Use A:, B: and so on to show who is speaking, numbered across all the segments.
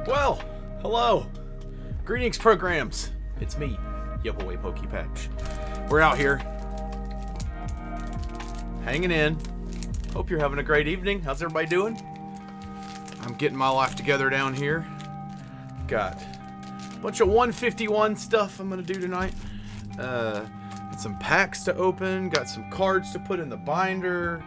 A: Well, hello. Greetings, programs. It's me, your boy Poké Patch. We're out here, hanging in. Hope you're having a great evening. How's everybody doing? I'm getting my life together down here. Got a bunch of 151 stuff I'm gonna do tonight. Got some packs to open. Got some cards to put in the binder.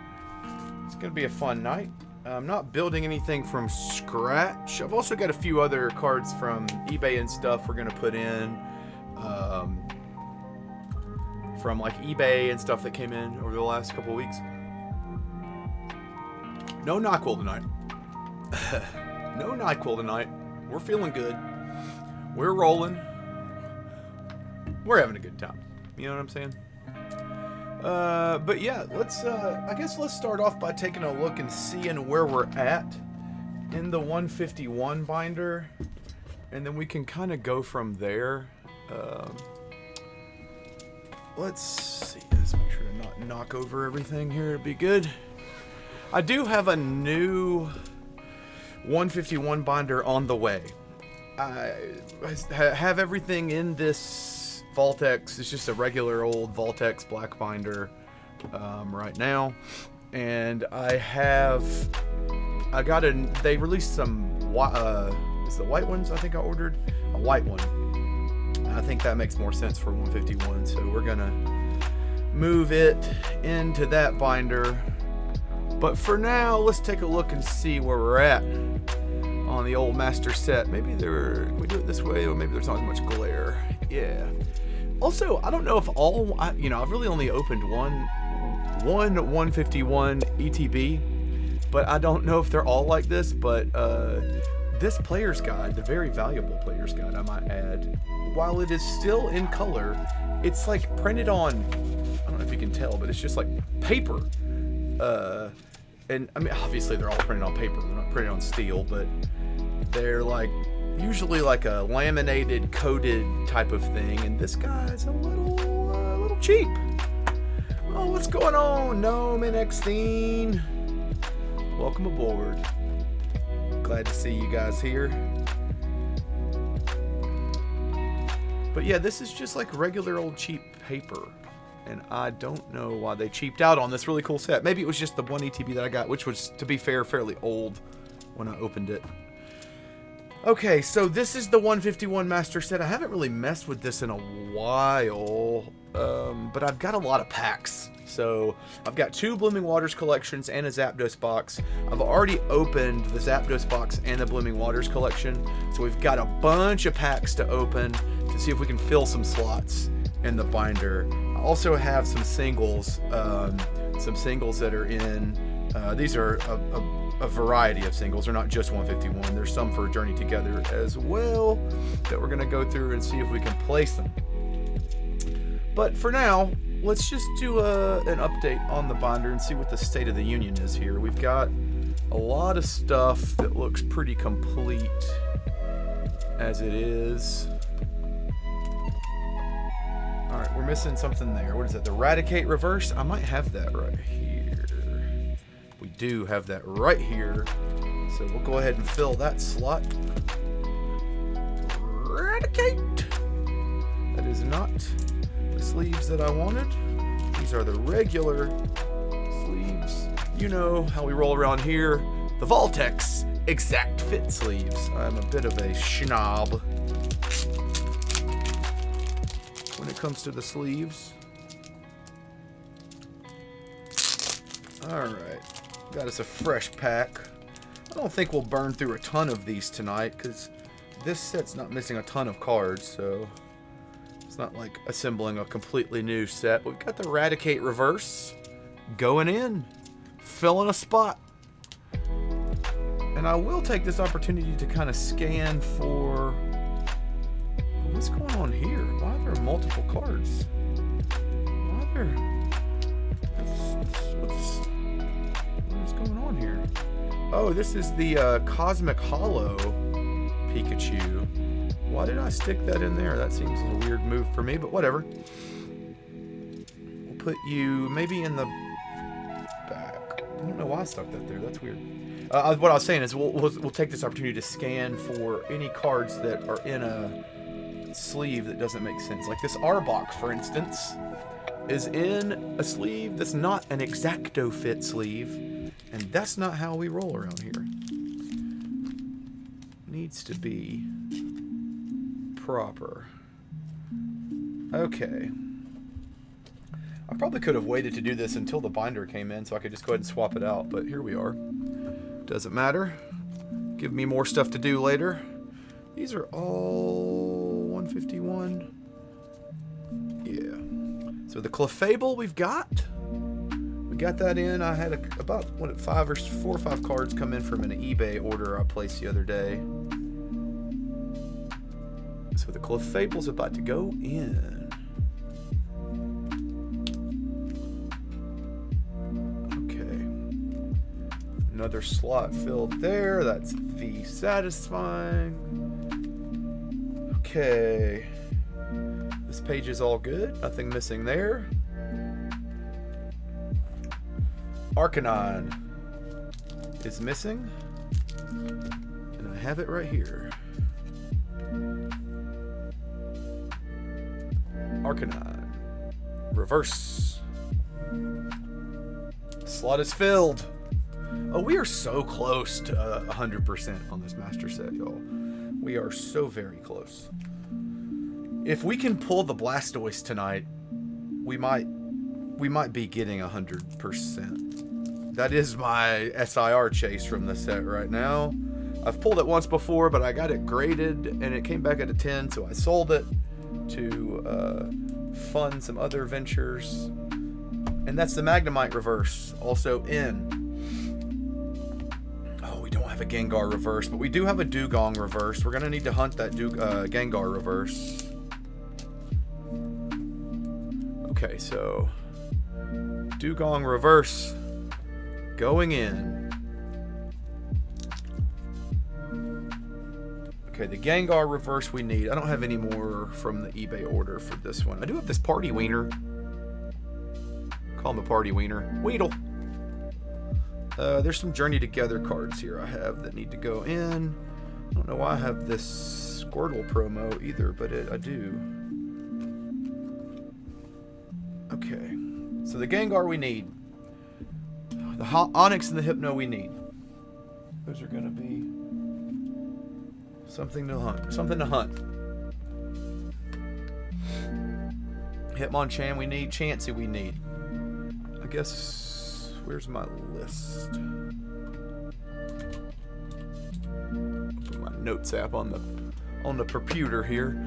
A: It's gonna be a fun night. I'm not building anything from scratch. I've also got a few other cards from eBay and stuff we're gonna put in. From like eBay and stuff that came in over the last couple weeks. No NyQuil tonight. No NyQuil tonight. We're feeling good. We're rolling. We're having a good time. You know what I'm saying? But yeah, let's I guess let's start off by taking a look and seeing where we're at in the 151 binder, and then we can kind of go from there. Let's see. Let's make sure to not knock over everything here. It'd be good. I do have a new 151 binder on the way. I have everything in this Vault-X. It's just a regular old Vault-X black binder right now, and they released some is the white ones. I think I ordered a white one. I think that makes more sense for 151, so we're gonna move it into that binder. But for now, let's take a look and see where we're at on the old master set. Maybe can we do it this way, or maybe there's not as much glare. Yeah. Also, I don't know if I've really only opened one 151 ETB, but I don't know if they're all like this. But this player's guide, the very valuable player's guide, I might add, while it is still in color, it's like printed on, I don't know if you can tell, but it's just like paper. And I mean, obviously they're all printed on paper. They're not printed on steel, but they're like usually like a laminated, coated type of thing. And this guy's a little cheap. Oh, what's going on, Gnome and Xthene? Welcome aboard. Glad to see you guys here. But yeah, this is just like regular old cheap paper. And I don't know why they cheaped out on this really cool set. Maybe it was just the one ETB that I got, which was, to be fair, fairly old when I opened it. Okay, so this is the 151 master set. I haven't really messed with this in a while, but I've got a lot of packs. So I've got 2 Blooming Waters collections and a Zapdos box. I've already opened the Zapdos box and the Blooming Waters collection. So we've got a bunch of packs to open to see if we can fill some slots in the binder. I also have some singles that are in, these are a variety of singles. They're not just 151. There's some for Journey Together as well that we're gonna go through and see if we can place them. But for now, let's just do an update on the binder and see what the state of the union is here. We've got a lot of stuff that looks pretty complete as it is. Alright, we're missing something there. What is it? The Eradicate Reverse? I might have that right here. We do have that right here. So we'll go ahead and fill that slot. Eradicate! That is not the sleeves that I wanted. These are the regular sleeves. You know how we roll around here. The Vault-X Exact Fit sleeves. I'm a bit of a schnob when it comes to the sleeves. Alright, got us a fresh pack. I don't think we'll burn through a ton of these tonight, because this set's not missing a ton of cards, so it's not like assembling a completely new set. We've got the Eradicate Reverse going in, filling a spot. And I will take this opportunity to kind of scan for what's going on here? Why are there multiple cards? Why are there... What's going on here? Oh, this is the Cosmic Hollow Pikachu. Why did I stick that in there? That seems a weird move for me, but whatever. We'll put you maybe in the back. I don't know why I stuck that there. That's weird. What I was saying is we'll take this opportunity to scan for any cards that are in a sleeve that doesn't make sense. Like this Arbok, for instance, is in a sleeve that's not an exacto fit sleeve, and that's not how we roll around here. Needs to be proper. Okay. I probably could have waited to do this until the binder came in so I could just go ahead and swap it out, but here we are. Doesn't matter. Give me more stuff to do later. These are all 151. Yeah. So the Clefable we've got. We got that in. I had about 4 or 5 cards come in from an eBay order I placed the other day. So the Clefable's about to go in. Another slot filled there. That's V satisfying. Okay. This page is all good. Nothing missing there. Arcanine is missing. And I have it right here. Arcanine. Reverse. Slot is filled. Oh, we are so close to 100% on this master set, y'all. We are so very close. If we can pull the Blastoise tonight, we might be getting 100%. That is my SIR chase from the set right now. I've pulled it once before, but I got it graded and it came back at a 10, so I sold it to fund some other ventures. And that's the Magnemite reverse, also in. Don't have a Gengar reverse, but we do have a Dugong reverse. We're gonna need to hunt that Gengar reverse. Okay, so Dugong reverse going in. Okay, the Gengar reverse we need. I don't have any more from the eBay order for this one. I do have this Party Wiener. Call him a Party Wiener. Weedle. There's some Journey Together cards here I have that need to go in. I don't know why I have this Squirtle promo either, but I do. Okay. So the Gengar we need. The Onix and the Hypno we need. Those are going to be something to hunt. Something to hunt. Hitmonchan we need. Chansey we need. I guess... Where's my list? Put my notes app on the computer here.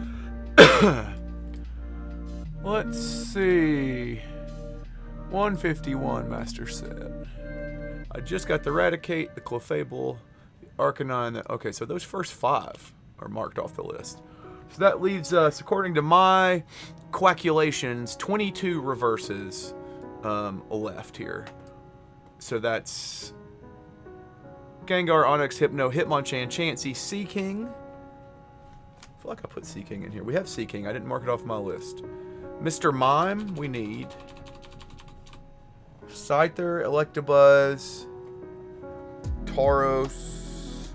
A: Let's see. 151 master set. I just got the Raticate, the Clefable, the Arcanine. Okay, so those first 5 are marked off the list. So that leaves us, according to my calculations, 22 reverses left here. So that's Gengar, Onix, Hypno, Hitmonchan, Chansey, Seaking. I feel like I put Seaking in here. We have Seaking. I didn't mark it off my list. Mr. Mime, we need. Scyther, Electabuzz, Tauros,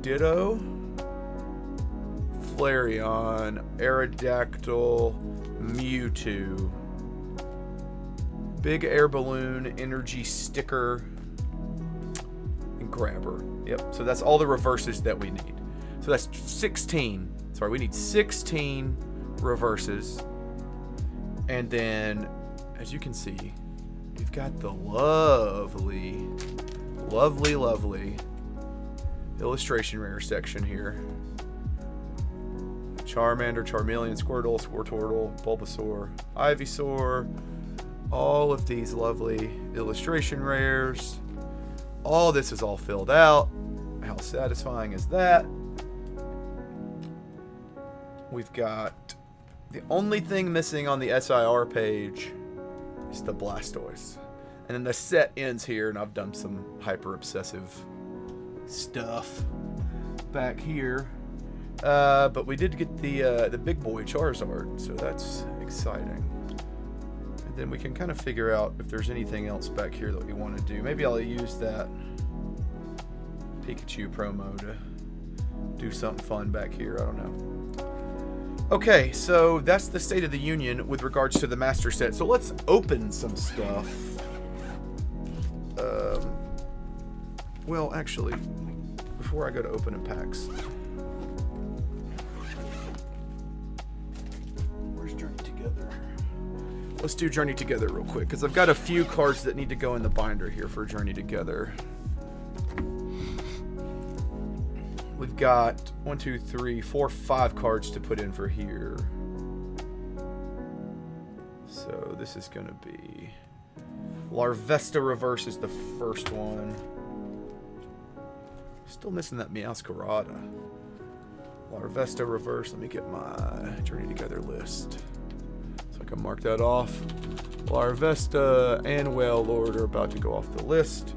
A: Ditto, Flareon, Aerodactyl, Mewtwo. Big Air Balloon, Energy Sticker, and Grabber. Yep, so that's all the reverses that we need. So that's 16. Sorry, we need 16 reverses. And then, as you can see, we've got the lovely illustration rare section here. Charmander, Charmeleon, Squirtle, Squirtortle, Bulbasaur, Ivysaur. All of these lovely illustration rares. All this is all filled out. How satisfying is that? We've got the only thing missing on the SIR page is the Blastoise. And then the set ends here, and I've done some hyper obsessive stuff back here. But we did get the big boy Charizard, so that's exciting. And then we can kind of figure out if there's anything else back here that we want to do. Maybe I'll use that Pikachu promo to do something fun back here. I don't know. Okay, so that's the State of the Union with regards to the Master Set. So let's open some stuff. Well, actually, before I go to opening packs, where's Journey Together? Let's do Journey Together real quick, because I've got a few cards that need to go in the binder here for Journey Together. We've got 1, 2, 3, 4, 5 cards to put in for here. So this is going to be Larvesta Reverse is the first one. Still missing that Meowscarada. Larvesta Reverse. Let me get my Journey Together list so I can mark that off. Larvesta and Wailord are about to go off the list.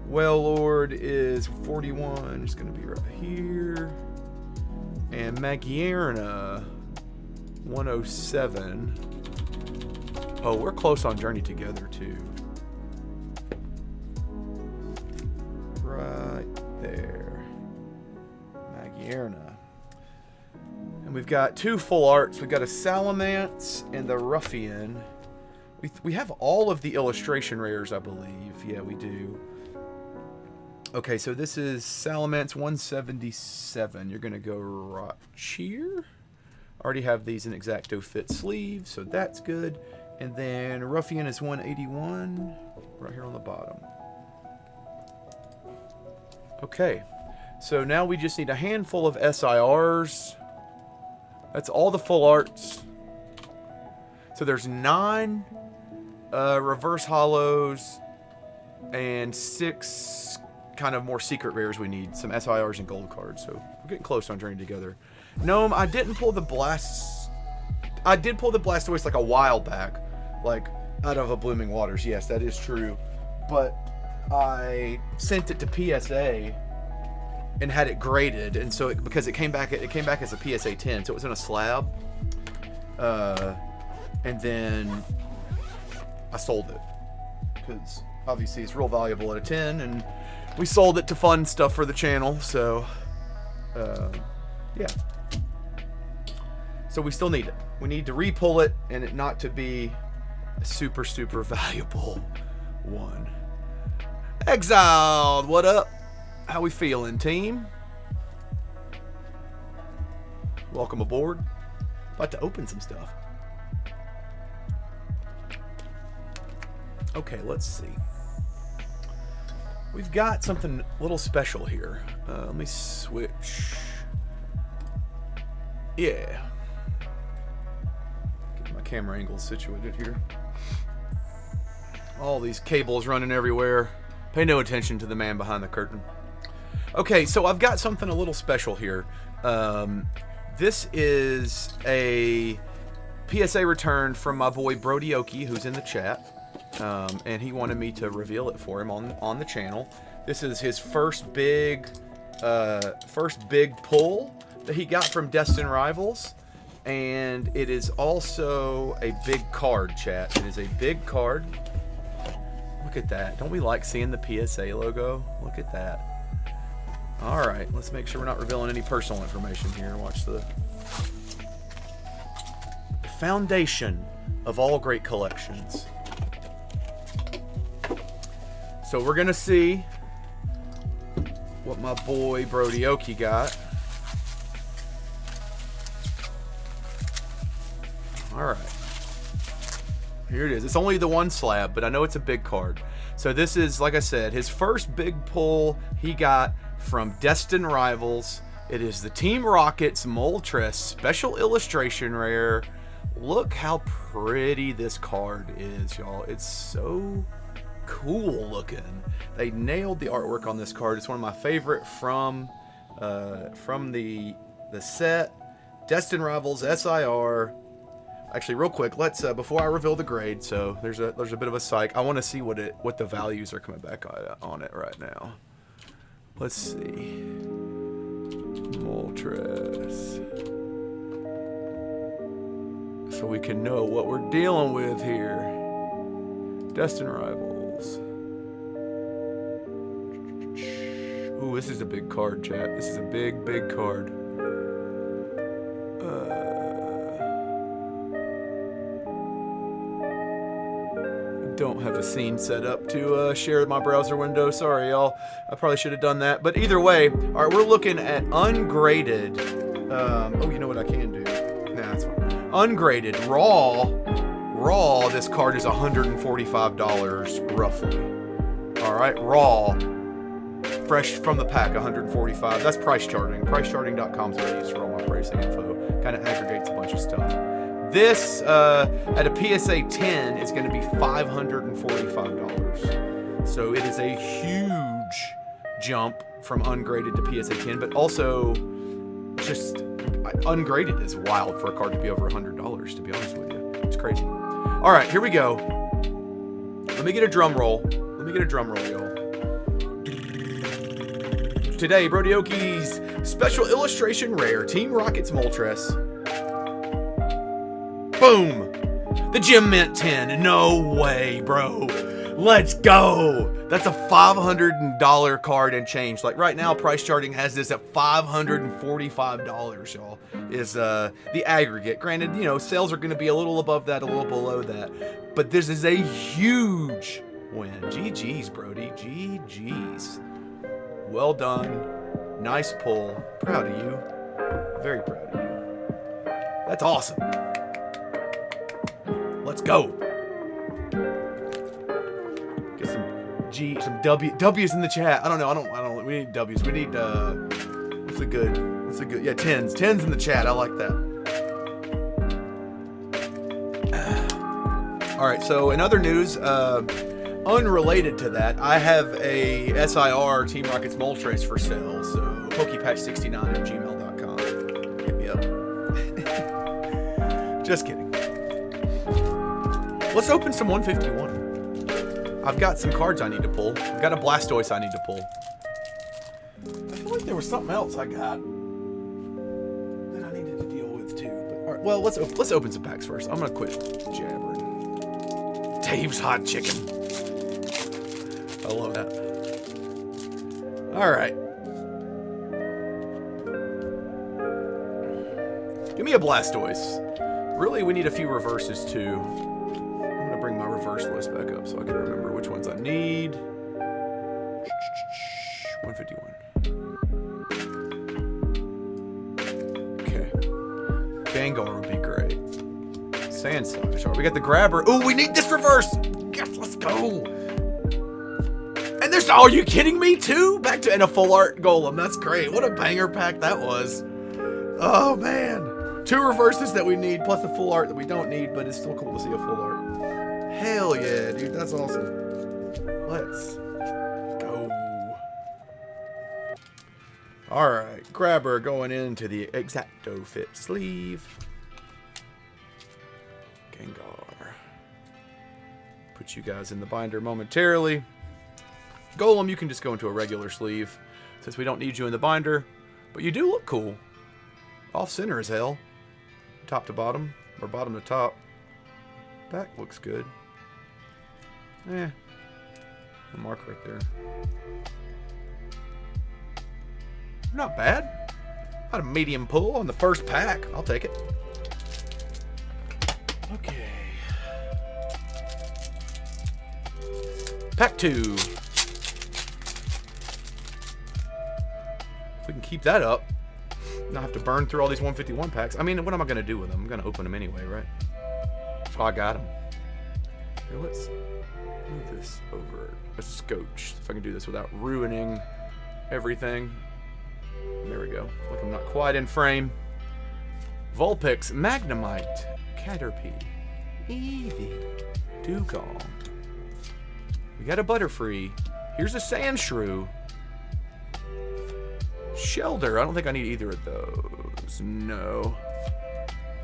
A: Wailord is 41. It's going to be right here. And Magierna, 107. Oh, we're close on Journey Together, too. Right there. Magierna. And we've got 2 full arts. We've got a Salamence and the Ruffian. We have all of the illustration rares, I believe. Yeah, we do. Okay, so this is Salamence 177. You're going to go right here. Already have these in Exacto Fit sleeves, so that's good. And then Ruffian is 181, right here on the bottom. Okay, so now we just need a handful of SIRs. That's all the full arts. So there's 9 reverse hollows and 6 kind of more secret rares we need. Some SIRs and gold cards. So we're getting close on Journey Together. Gnome, I didn't pull the Blast. I did pull the Blastoise like a while back. Like out of a Blooming Waters. Yes, that is true. But I sent it to PSA and had it graded, and so because it came back as a PSA 10, so it was in a slab. And then I sold it because obviously it's real valuable at a 10, and we sold it to fund stuff for the channel. So yeah. So we still need it. We need to re-pull it, and it not to be a super valuable one. Exiled, what up? How we feeling, team? Welcome aboard. About to open some stuff. Okay, let's see. We've got something a little special here. Let me switch. Yeah. Get my camera angle situated here. All these cables running everywhere. Pay no attention to the man behind the curtain. Okay, so I've got something a little special here. This is a PSA return from my boy Brodioki, who's in the chat. And he wanted me to reveal it for him on the channel. This is his first big pull that he got from Destined Rivals. And it is also a big card, chat. It is a big card. Look at that. Don't we like seeing the PSA logo? Look at that. All right, let's make sure we're not revealing any personal information here. Watch the foundation of all great collections. So we're going to see what my boy Brodioki got. All right. Here it is. It's only the one slab, but I know it's a big card. So this is, like I said, his first big pull he got from Destined Rivals. It is the Team Rockets Moltres Special Illustration Rare. Look how pretty this card is, y'all. It's so cool looking. They nailed the artwork on this card. It's one of my favorite from the set. Destined Rivals SIR. Actually, real quick, let's before I reveal the grade. So there's a bit of a psych. I want to see what the values are coming back on it right now. Let's see. Moltres. So we can know what we're dealing with here. Destined Rivals. Ooh, this is a big card, chat. This is a big, big card. Don't have a scene set up to share my browser window. Sorry, y'all. I probably should have done that. But either way, all right, we're looking at ungraded. Oh, you know what I can do? Nah, that's fine. Ungraded. Raw, this card is $145 roughly. All right, raw. Fresh from the pack, $145. That's price charting. Pricecharting.com is what I use for all my pricing info. Kind of aggregates a bunch of stuff. This, at a PSA 10, is going to be $545. So it is a huge jump from ungraded to PSA 10, but also just ungraded is wild for a card to be over $100, to be honest with you. It's crazy. All right, here we go. Let me get a drum roll. Y'all. Today, Brodioki's special illustration rare Team Rocket's Moltres. Boom! The Gem Mint 10. No way, bro. Let's go. That's a $500 card and change. Like right now, Price Charting has this at $545, y'all. Is the aggregate. Granted, you know, sales are going to be a little above that, a little below that. But this is a huge win. GG's, Brody. GG's. Well done. Nice pull. Proud of you. Very proud of you. That's awesome. Let's go. Get some W's in the chat. I don't know. We need W's. We need what's a good yeah, tens in the chat. I like that. All right, so in other news, unrelated to that, I have a SIR Team Rocket's Moltres for sale. So pokepatch69@gmail.com. Hit me up. Just kidding. Let's open some 151. I've got some cards I need to pull. I've got a Blastoise I need to pull. I feel like there was something else I got that I needed to deal with too. But all right, well, let's open some packs first. I'm gonna quit jabbering. Dave's Hot Chicken. I love that. All right. Give me a Blastoise. Really, we need a few reverses too. Bring my reverse list back up so I can remember which ones I need. 151. Okay. Gengar would be great. Sandslash. All right, we got the grabber. Oh, we need this reverse. Yes, let's go. And there's, oh, are you kidding me too? Back to, and a full art golem. That's great. What a banger pack that was. Oh man. 2 reverses that we need plus a full art that we don't need, but it's still cool to see a full art. Hell yeah, dude, that's awesome. Let's go. All right, grabber going into the Exacto Fit sleeve. Gengar. Put you guys in the binder momentarily. Golem, you can just go into a regular sleeve since we don't need you in the binder, but you do look cool. Off center as hell. Top to bottom, or bottom to top. Back looks good. A mark right there. Not bad. Not a medium pull on the first pack. I'll take it. Okay. Pack 2. If we can keep that up, not have to burn through all these 151 packs. I mean, what am I going to do with them? I'm going to open them anyway, right? So I got them. Here, let's move this over a scotch. If I can do this without ruining everything. There we go. Like I'm not quite in frame. Vulpix, Magnemite, Caterpie, Eevee, Dugong. We got a Butterfree. Here's a Sandshrew. Shelder. I don't think I need either of those. No.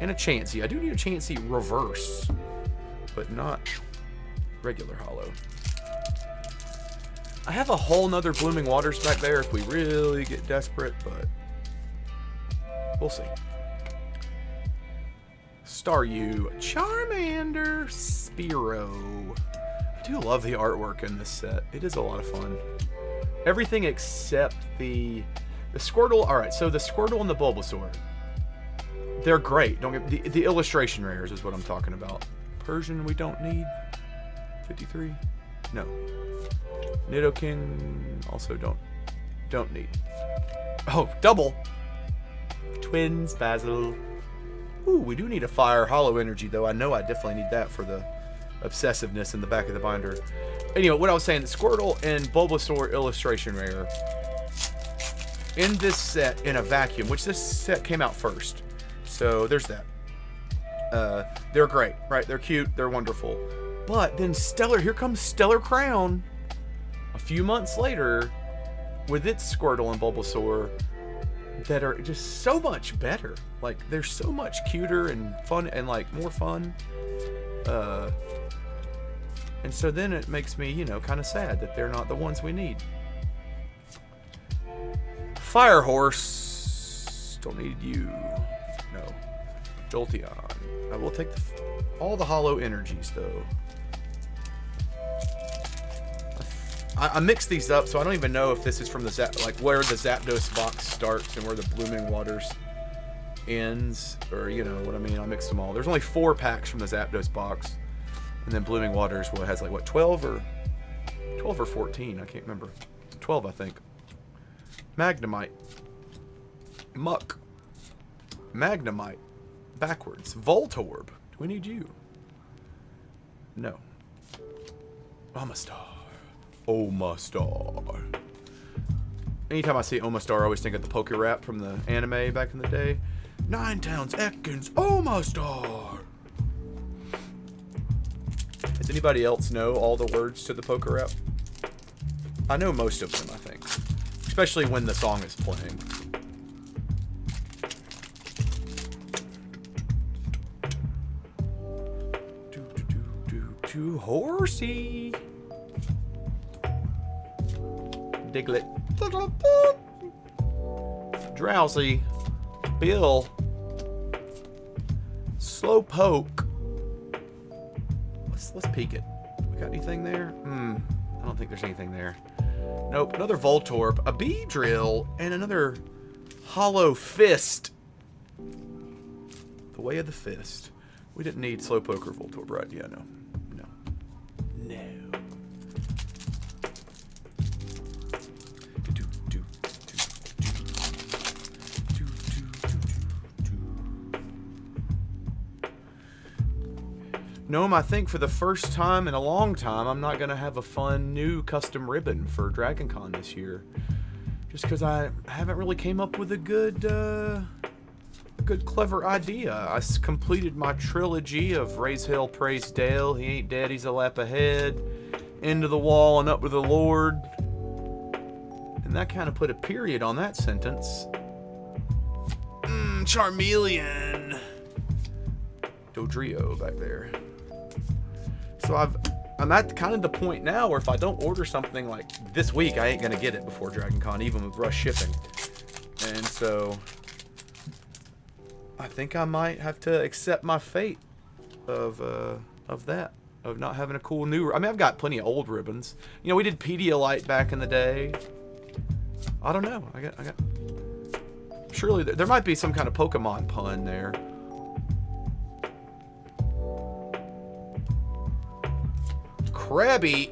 A: And a Chansey. I do need a Chansey reverse, but not regular holo. I have a whole nother Blooming Waters back there if we really get desperate, but we'll see. Staryu, Charmander, Spearow. I do love the artwork in this set. It is a lot of fun. Everything except the Squirtle. All right, so the Squirtle and the Bulbasaur, they're great. Don't get the illustration rares is what I'm talking about. Persian we don't need. 53. No. Nidoking also don't need. Oh, double. Twins, Basil. Ooh, we do need a fire hollow energy though. I know I definitely need that for the obsessiveness in the back of the binder. Anyway, what I was saying, the Squirtle and Bulbasaur illustration rare in this set in a vacuum, which this set came out first. So there's that. They're great, right? They're cute, they're wonderful. But then here comes Stellar Crown a few months later with its Squirtle and Bulbasaur that are just so much better. Like, they're so much cuter and fun and, like, more fun. And so then it makes me, you know, kind of sad that they're not the ones we need. Fire Horse. Don't need you. No. Jolteon. I will take all the hollow energies, though. I mixed these up, so I don't even know if this is from the where the Zapdos box starts and where the Blooming Waters ends, or you know what I mean. I mixed them all. There's only 4 packs from the Zapdos box, and then Blooming Waters has like what 12 or 14. I can't remember. 12, I think. Magnemite, Muck, Magnemite, backwards. Voltorb. Do we need you? No. Omastar. Omastar. Anytime I see Omastar, I always think of the Poké Rap from the anime back in the day. Ninetowns, Ekans, Omastar. Does anybody else know all the words to the Poké Rap? I know most of them, I think. Especially when the song is playing. Too horsey. Diglett. Drowsy. Bill. Slowpoke. Let's peek it. We got anything there? I don't think there's anything there. Nope. Another Voltorb, a Beedrill, and another Hollow Fist. The way of the fist. We didn't need Slowpoke or Voltorb, right? Yeah, no. Gnome, I think for the first time in a long time, I'm not going to have a fun new custom ribbon for Dragon Con this year. Just because I haven't really came up with a good clever idea. I completed my trilogy of Raise Hell, Praise Dale, He Ain't Dead, He's a Lap Ahead, Into the Wall, and Up with the Lord. And that kind of put a period on that sentence. Charmeleon. Dodrio back there. So I'm at kind of the point now where if I don't order something like this week, I ain't gonna get it before Dragon Con, even with rush shipping. And so I think I might have to accept my fate of not having a cool new. I mean, I've got plenty of old ribbons. You know, we did Pedialyte back in the day. I don't know. I got. Surely there might be some kind of Pokemon pun there. Krabby.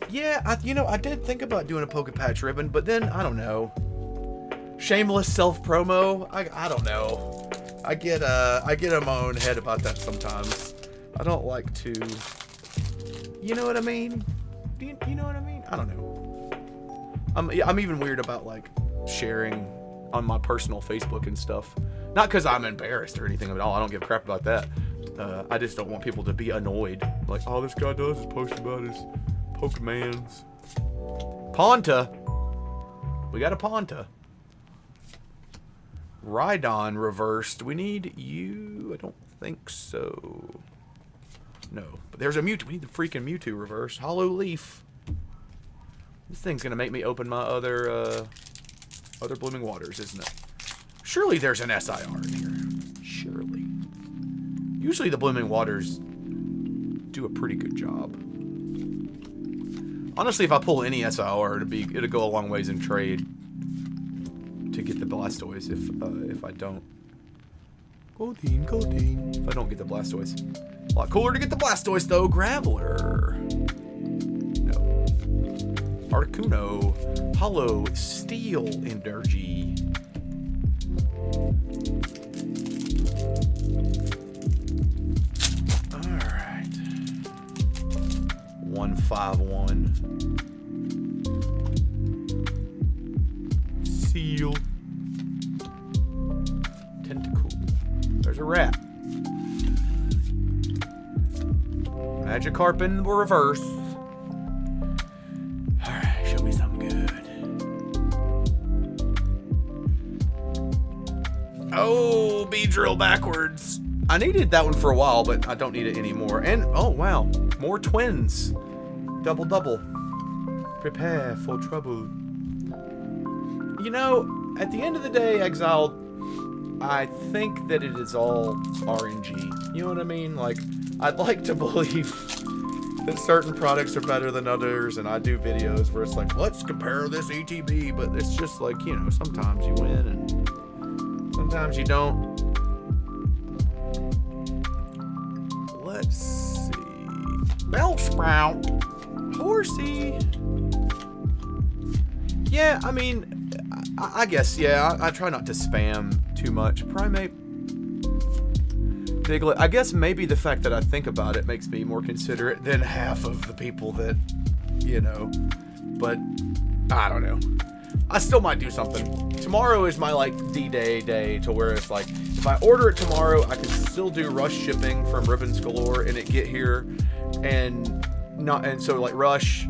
A: Yeah, I did think about doing a Pokepatch ribbon, but then I don't know. Shameless self-promo. I don't know. I get in my own head about that sometimes. I don't like to. You know what I mean? You know what I mean? I don't know. I'm even weird about like sharing on my personal Facebook and stuff. Not because I'm embarrassed or anything at all. I don't give a crap about that. I just don't want people to be annoyed. Like, all this guy does is post about his Pokemans. Ponta. We got a Ponta. Rhydon reversed. We need you. I don't think so. No. But there's a Mewtwo. We need the freaking Mewtwo reverse. Hollow Leaf. This thing's going to make me open my other Blooming Waters, isn't it? Surely there's an SIR in here. Surely. Usually the Blooming Waters do a pretty good job. Honestly, if I pull any SIR, it'll go a long ways in trade to get the Blastoise if I don't. Goldeen, Goldeen. If I don't get the Blastoise. A lot cooler to get the Blastoise though. Graveler. No. Articuno. Hollow Steel Energy. Alright. 151. Seal. Tentacle. There's a rat. Magikarp in reverse. Alright, show me something good. Oh, Beedrill backwards. I needed that one for a while, but I don't need it anymore. And, oh wow, more twins. Double, double. Prepare for trouble. You know, at the end of the day, Exiled, I think that it is all RNG. You know what I mean? Like, I'd like to believe that certain products are better than others, and I do videos where it's like, let's compare this ETB, but it's just like, you know, sometimes you win and sometimes you don't. Let's see. Bellsprout. Horsey. Yeah, I mean, I guess, yeah, I try not to spam too much. Primate. Diglett. I guess maybe the fact that I think about it makes me more considerate than half of the people that, you know, but I don't know. I still might do something. Tomorrow is my, like, D-Day to where it's like, if I order it tomorrow, I can still do rush shipping from Ribbons Galore and it get here, and so, like, rush,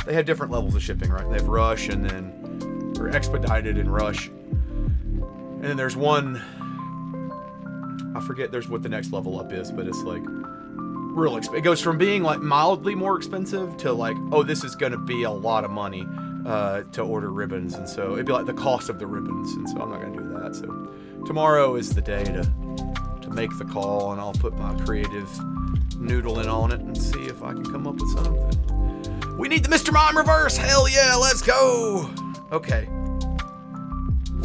A: they have different levels of shipping, right? They have rush and then, or expedited and rush. And then there's one, I forget there's what the next level up is, but it's like real it goes from being like mildly more expensive to like, oh, this is going to be a lot of money to order ribbons. And so it'd be like the cost of the ribbons. And so I'm not going to do that. So tomorrow is the day to make the call, and I'll put my creative noodling on it and see if I can come up with something. We need the Mr. Mime reverse. Hell yeah, let's go. Okay.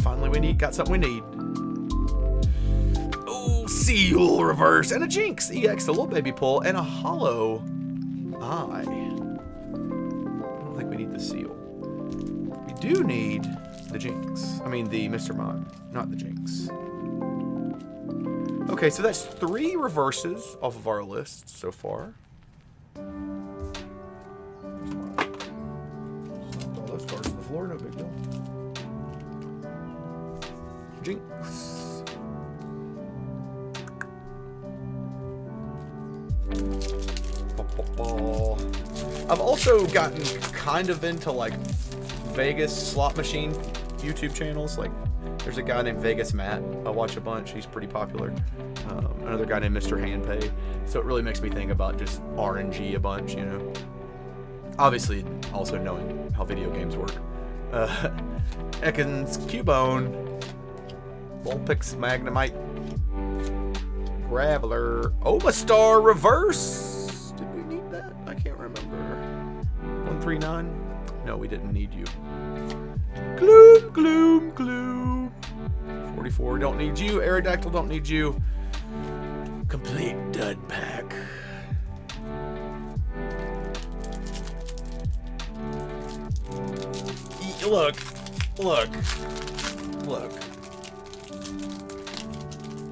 A: Finally got something we need. Oh, Seal reverse and a Jinx EX, a little baby pull, and a hollow eye. I don't think we need the Seal. We do need the Jinx. I mean the Mr. Mime, not the Jinx. Okay, so that's 3 reverses off of our list so far. All those cards on the floor, no big deal. Jinx. I've also gotten kind of into like Vegas slot machine YouTube channels. Like, there's a guy named Vegas Matt I watch a bunch. He's pretty popular. Another guy named Mr. Handpay. So it really makes me think about just RNG a bunch, you know. Obviously, also knowing how video games work. Ekans, Cubone, Vulpix, Magnemite, Graveler, Omastar reverse. Did we need that? I can't remember. 139? No, we didn't need you. Gloom, gloom, gloom. 44, don't need you. Aerodactyl, don't need you. Complete dud pack. Look.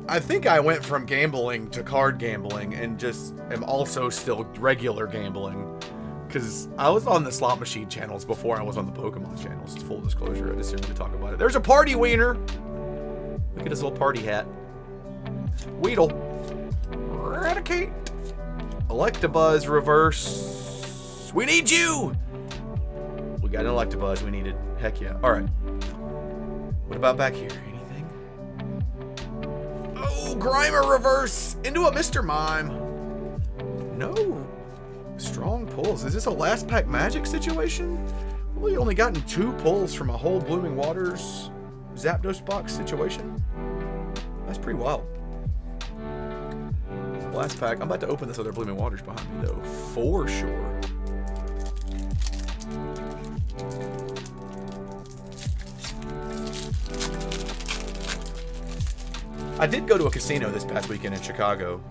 A: I think I went from gambling to card gambling and just am also still regular gambling. Because I was on the slot machine channels before I was on the Pokemon channels. Full disclosure, I just didn't really talk about it. There's a party wiener. Look at his little party hat. Weedle. Eradicate. Electabuzz reverse. We need you. We got an Electabuzz. We need it. Heck yeah. All right. What about back here? Anything? Oh, Grimer reverse into a Mr. Mime. No. Strong pulls. Is this a last pack magic situation? We only gotten 2 pulls from a whole Blooming Waters Zapdos box situation. That's pretty wild. Last pack. I'm about to open this other Blooming Waters behind me though, for sure. I did go to a casino this past weekend in Chicago.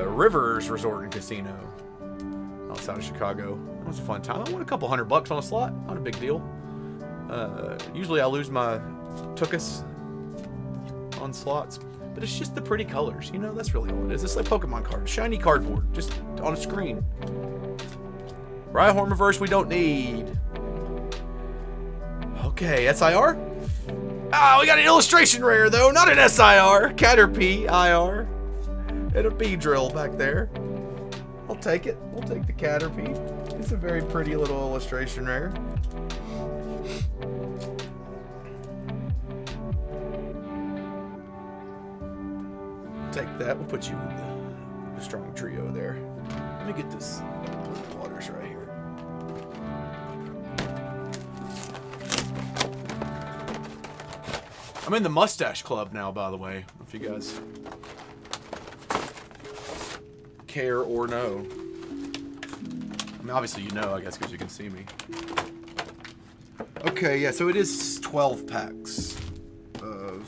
A: Rivers Resort and Casino outside of Chicago. It was a fun time. I won a couple $100 on a slot. Not a big deal. Usually I lose my tuchus on slots, but it's just the pretty colors. You know, that's really all it is. It's like Pokemon cards. Shiny cardboard, just on a screen. Rhyhorn reverse we don't need. Okay, SIR? Ah, we got an illustration rare though, not an SIR. Caterpie IR. And a Beedrill back there. I'll take it. We'll take the Caterpie. It's a very pretty little illustration rare. Take that. We'll put you in the strong trio there. Let me get this blue waters right here. I'm in the Mustache Club now, by the way, if you guys care or know. I mean, obviously you know, I guess, because you can see me. Okay, yeah, so it is 12 packs of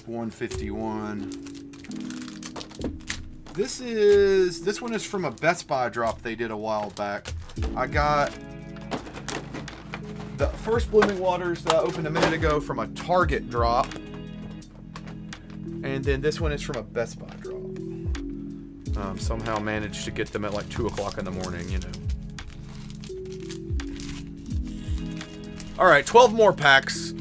A: 151. This one is from a Best Buy drop they did a while back. I got the first Blooming Waters that I opened a minute ago from a Target drop. And then this one is from a Best Buy drop. Somehow managed to get them at like 2 o'clock in the morning, you know. Alright, 12 more packs.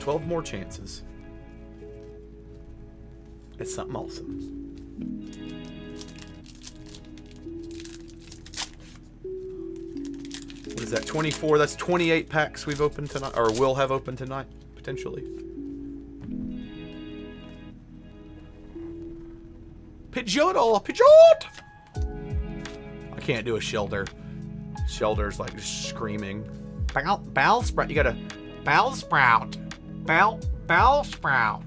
A: 12 more chances. It's something awesome. What is that, 24? That's 28 packs we've opened tonight, or will have opened tonight, potentially. Pidgeot! I can't do a Shelter. Shelter's like just screaming. Bowel Sprout. You got a Bowel Sprout. Bowel Sprout.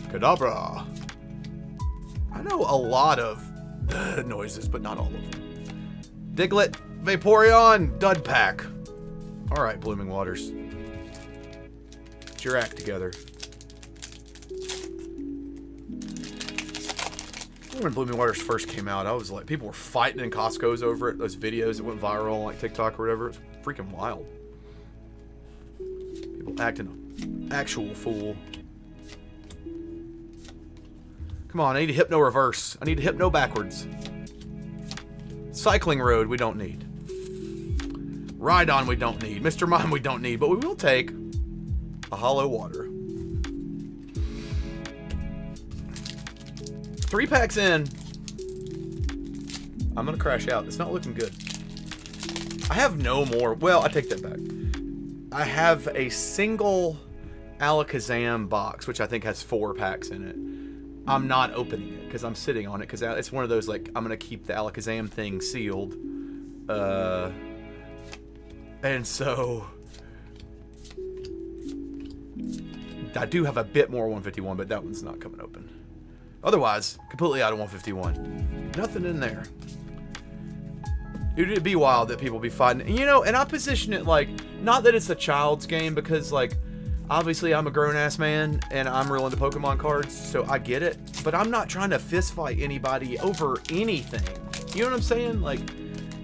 A: Kadabra. I know a lot of noises, but not all of them. Diglett, Vaporeon, Dud Pack. Alright, Blooming Waters. Get your act together. When Blooming Waters first came out, I was like, people were fighting in Costco's over it. Those videos that went viral on like TikTok or whatever. It's freaking wild. People acting an actual fool. Come on, I need a Hypno reverse. I need a Hypno backwards. Cycling Road, we don't need. Rhydon, we don't need. Mr. Mime, we don't need. But we will take a Hollow Water. 3 packs in. I'm going to crash out. It's not looking good. I have no more. Well, I take that back. I have a single Alakazam box, which I think has 4 packs in it. I'm not opening it because I'm sitting on it because it's one of those, like, I'm going to keep the Alakazam thing sealed. And so I do have a bit more 151, but that one's not coming open. Otherwise, completely out of 151. Nothing in there. It'd be wild that people be fighting. You know, and I position it like, not that it's a child's game, because, like, obviously I'm a grown-ass man, and I'm real into Pokemon cards, so I get it. But I'm not trying to fist fight anybody over anything. You know what I'm saying? Like,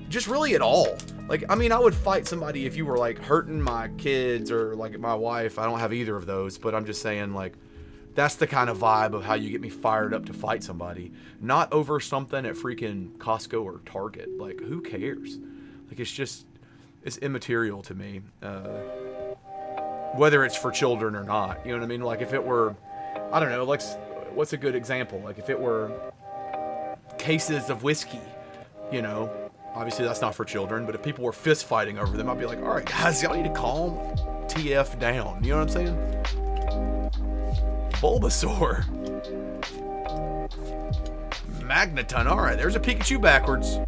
A: just really at all. Like, I mean, I would fight somebody if you were, like, hurting my kids or, like, my wife. I don't have either of those, but I'm just saying, like, that's the kind of vibe of how you get me fired up to fight somebody. Not over something at freaking Costco or Target. Like, who cares? Like, it's just, it's immaterial to me. Whether it's for children or not. You know what I mean? Like, if it were, I don't know, like, what's a good example? Like, if it were cases of whiskey, you know, obviously that's not for children, but if people were fist fighting over them, I'd be like, all right, guys, y'all need to calm TF down. You know what I'm saying? Bulbasaur. Magneton. All right, there's a Pikachu backwards.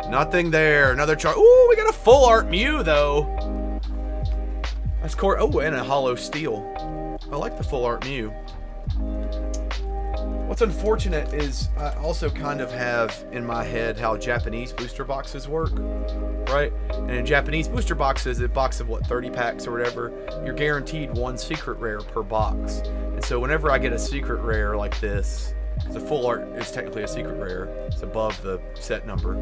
A: Nothing there. Another char. Ooh, we got a full art Mew, though. That's core. Oh, and a hollow steel. I like the full art Mew. What's unfortunate is I also kind of have in my head how Japanese booster boxes work, right? And in Japanese booster boxes, a box of what, 30 packs or whatever, you're guaranteed one secret rare per box. And so whenever I get a secret rare like this, because a full art is technically a secret rare, it's above the set number,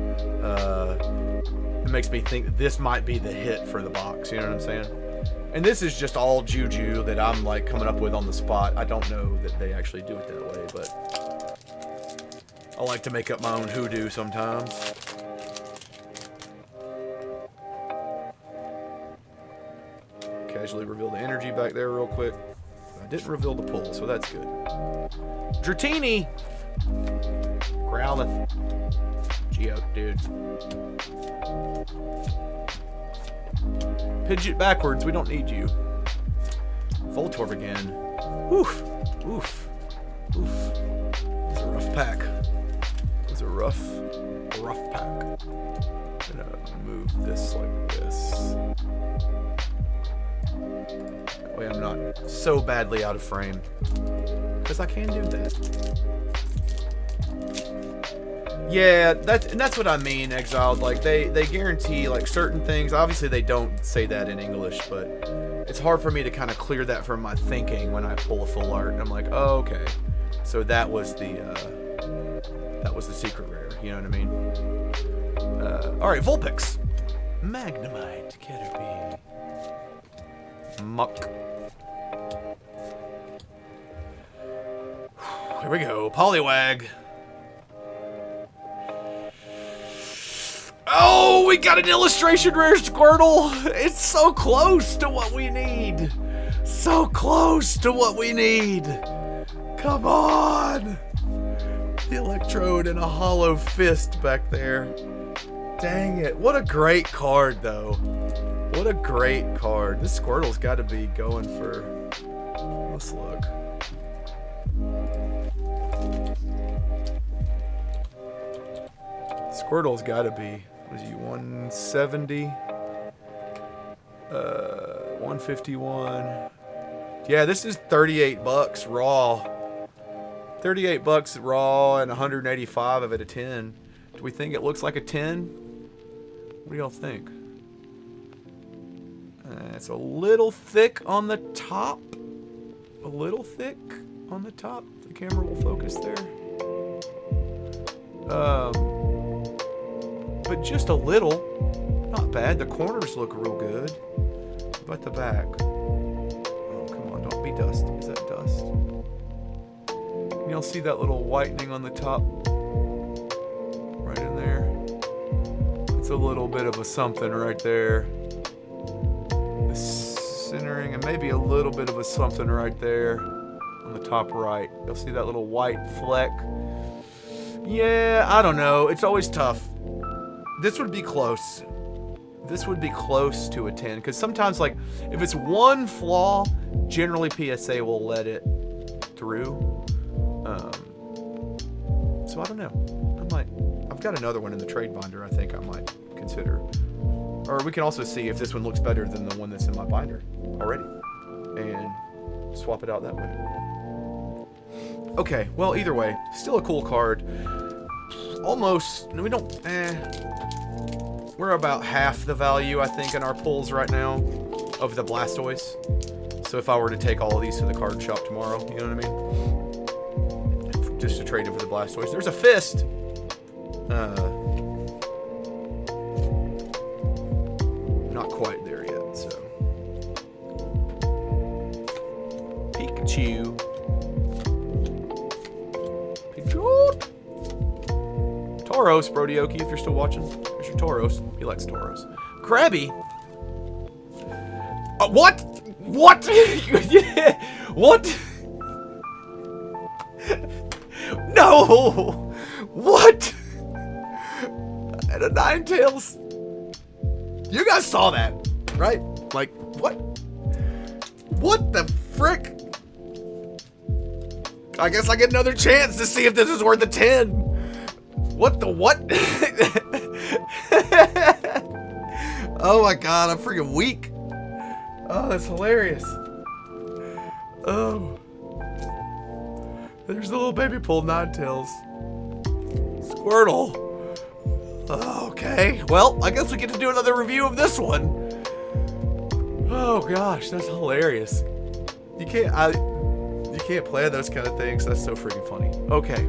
A: it makes me think that this might be the hit for the box, you know what I'm saying? And this is just all juju that I'm like coming up with on the spot. I don't know that they actually do it that way, but I like to make up my own hoodoo sometimes. Casually reveal the energy back there real quick. I didn't reveal the pull, so that's good. Dratini! Growlithe. Geote, dude. Pidgeot backwards, we don't need you. Voltorb again. Oof. Oof. Oof. It was a rough pack. It was a rough pack. I'm gonna move this like this. That way I'm not so badly out of frame. Because I can do that. Yeah, that's what I mean, Exiled. Like, they guarantee, like, certain things. Obviously, they don't say that in English, but it's hard for me to kind of clear that from my thinking when I pull a full art. I'm like, oh, okay. So that was the secret rare. You know what I mean? Alright, Vulpix. Magnemite, Caterpie. Muck. Here we go. Poliwag. Oh, we got an illustration rare Squirtle. It's so close to what we need. So close to what we need. Come on. The Electrode and a hollow fist back there. Dang it. What a great card, though. What a great card. This Squirtle's got to be going for... Let's look. Squirtle's got to be... What is he, 170? 151. Yeah, this is $38 raw. $38 raw and 185 of it a 10. Do we think it looks like a 10? What do y'all think? It's a little thick on the top. A little thick on the top. The camera will focus there. But just a little. Not bad. The corners look real good. But the back. Oh, come on. Don't be dust. Is that dust? Can y'all see that little whitening on the top? Right in there. It's a little bit of a something right there. The centering and maybe a little bit of a something right there on the top right. You'll see that little white fleck. Yeah, I don't know. It's always tough. This would be close. This would be close to a 10. Because sometimes, like, if it's one flaw, generally PSA will let it through. So I don't know. I've got another one in the trade binder I think I might consider. Or we can also see if this one looks better than the one that's in my binder already. And swap it out that way. Okay, well, either way, still a cool card. Almost, we don't, we're about half the value, I think, in our pulls right now of the Blastoise. So if I were to take all of these to the card shop tomorrow, you know what I mean? Just to trade it for the Blastoise. There's a fist! Not quite there yet, so. Pikachu. Tauros, Brodioki, if you're still watching. There's your Tauros. He likes Tauros. Krabby. What? What? What? No! What? And a Ninetales. You guys saw that, right? Like, what? What the frick? I guess I get another chance to see if this is worth a 10. What the what? Oh my god, I'm freaking weak. Oh, that's hilarious. Oh. There's the little baby pulled Ninetales. Squirtle. Okay. Well, I guess we get to do another review of this one. Oh gosh, that's hilarious. You can't plan those kind of things. That's so freaking funny. Okay.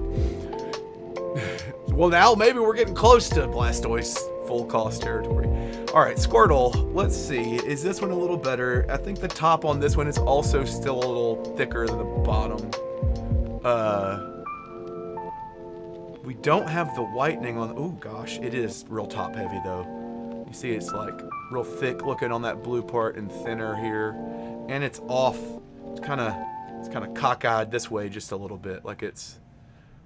A: Well, now maybe we're getting close to Blastoise full cost territory. All right, Squirtle. Let's see. Is this one a little better? I think the top on this one is also still a little thicker than the bottom. We don't have the whitening on. Oh gosh, it is real top heavy though. You see, it's like real thick looking on that blue part and thinner here, and it's off. It's kind of cockeyed this way just a little bit, like it's.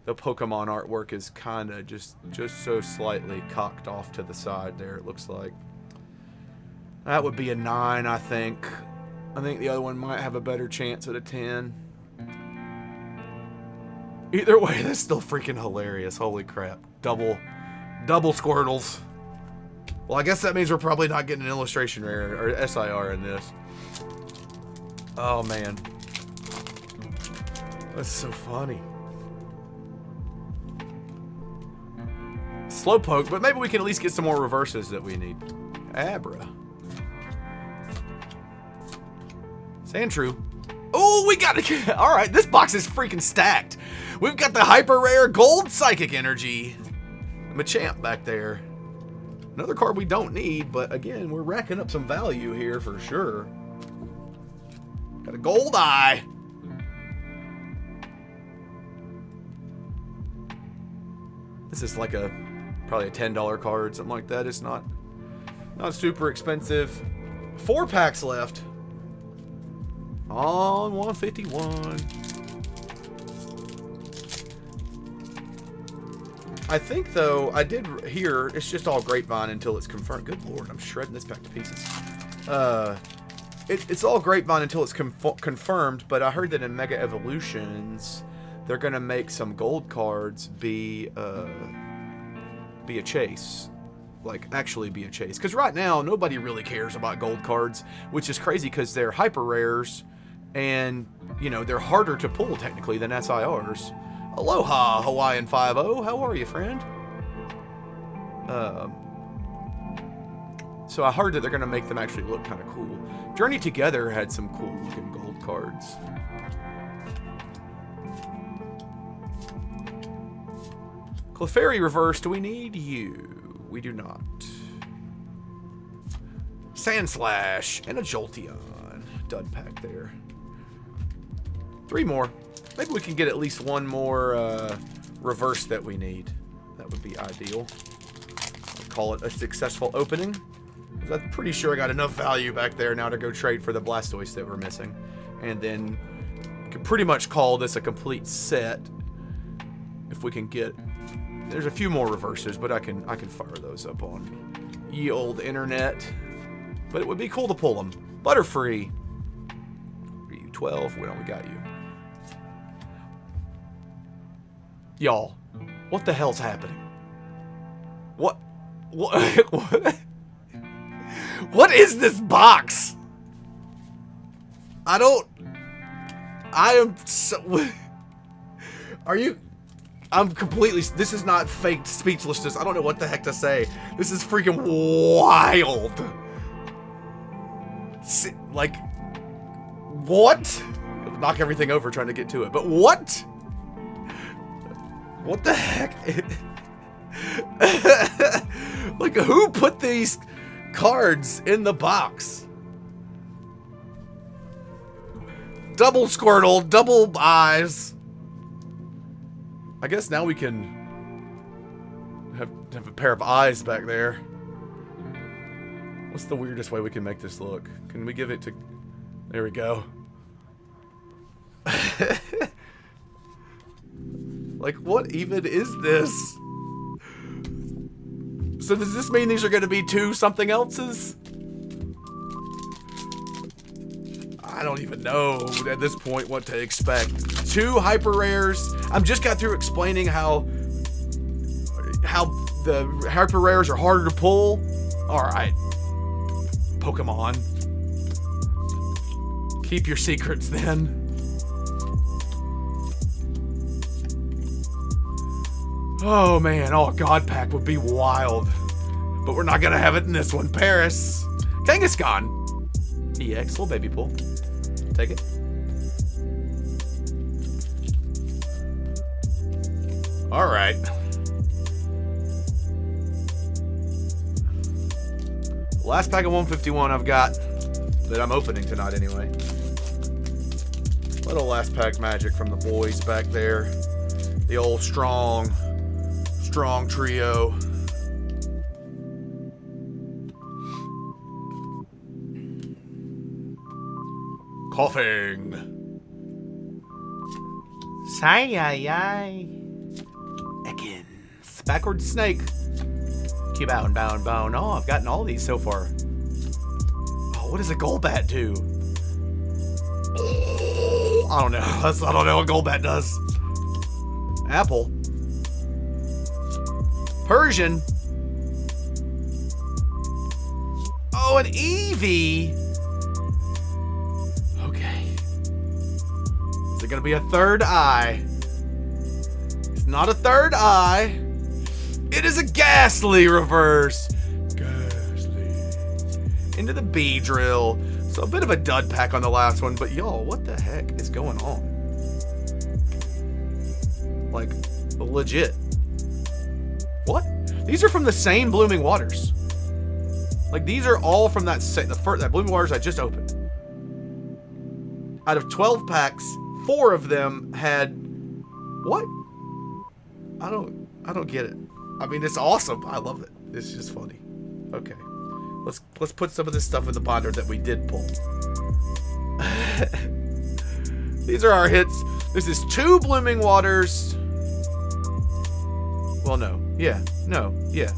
A: The Pokemon artwork is kind of just so slightly cocked off to the side there, it looks like. That would be a 9, I think. I think the other one might have a better chance at a 10. Either way, that's still freaking hilarious. Holy crap. Double Squirtles. Well, I guess that means we're probably not getting an illustration rare or SIR in this. Oh, man. That's so funny. Slowpoke, but maybe we can at least get some more reverses that we need. Abra. Sandshrew. Oh, we got it. All right, this box is freaking stacked. We've got the hyper rare gold psychic energy. Machamp back there. Another card we don't need, but again, we're racking up some value here for sure. Got a gold eye. This is like probably a $10 card, something like that. It's not super expensive. 4 packs left. On 151. I think though, I did hear it's just all grapevine until it's confirmed. Good lord, I'm shredding this back to pieces. It's all grapevine until it's confirmed, but I heard that in Mega Evolutions, they're gonna make some gold cards be a chase. Like, actually be a chase. Because right now, nobody really cares about gold cards, which is crazy because they're hyper rares, and, you know, they're harder to pull, technically, than SIRs. Aloha, Hawaiian 5-0. How are you, friend? So I heard that they're going to make them actually look kind of cool. Journey Together had some cool looking gold cards. Clefairy reverse, do we need you? We do not. Sandslash and a Jolteon. Dud pack there. 3 more. Maybe we can get at least one more reverse that we need. That would be ideal. I'll call it a successful opening. I'm pretty sure I got enough value back there now to go trade for the Blastoise that we're missing. And then we can pretty much call this a complete set if we can get. There's a few more reverses, but I can fire those up on ye old internet. But it would be cool to pull them. Butterfree. Are you 12? Well, we got you. Y'all, what the hell's happening? What? What is this box? I am so. Are you? I'm completely. This is not faked speechlessness. I don't know what the heck to say. This is freaking wild. Like, what? I'll knock everything over trying to get to it. But what? What the heck? Like, who put these cards in the box? Double Squirtle, double eyes. I guess now we can have a pair of eyes back there. What's the weirdest way we can make this look? Can we give it to... There we go. Like, what even is this? So does this mean these are going to be 2 something else's? I don't even know at this point what to expect. 2 hyper rares. I'm just got through explaining how the hyper rares are harder to pull. All right, Pokemon, keep your secrets then. Oh man, oh God Pack would be wild. But we're not gonna have it in this one. Paris. Kangaskhan. EX, little baby pool. Take it. Alright. Last pack of 151 I've got that I'm opening tonight anyway. Little last pack magic from the boys back there. The old strong trio. Coughing. Sigh. Ekans. Backward snake. Keep out and bound. Oh, I've gotten all these so far. Oh, what does a Golbat do? I don't know. I don't know what Golbat does. Apple. Persian. Oh, an Eevee. Okay. Is it gonna be a third eye? It's not a third eye. It is a Ghastly reverse. Ghastly. Into the B drill. So a bit of a dud pack on the last one, but y'all, what the heck is going on? Like, legit. What? These are from the same Blooming Waters. Like, these are all from that that Blooming Waters I just opened. Out of 12 packs, 4 of them had what? I don't get it. I mean, it's awesome. I love it. It's just funny. Okay. Let's put some of this stuff in the binder that we did pull. These are our hits. This is 2 Blooming Waters. Well, no. Yeah. No. Yeah.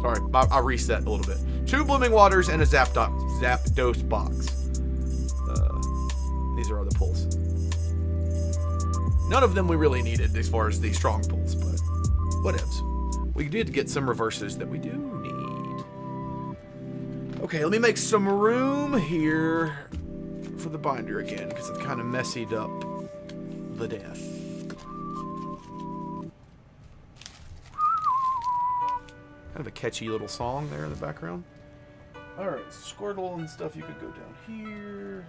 A: Sorry. I'll reset a little bit. 2 Blooming Waters and a Zapdos box. These are other pulls. None of them we really needed as far as the strong pulls, but whatevs. We did get some reverses that we do need. Okay, let me make some room here for the binder again, because it's kind of messied up the desk. Kind of a catchy little song there in the background. Alright, Squirtle and stuff, you could go down here.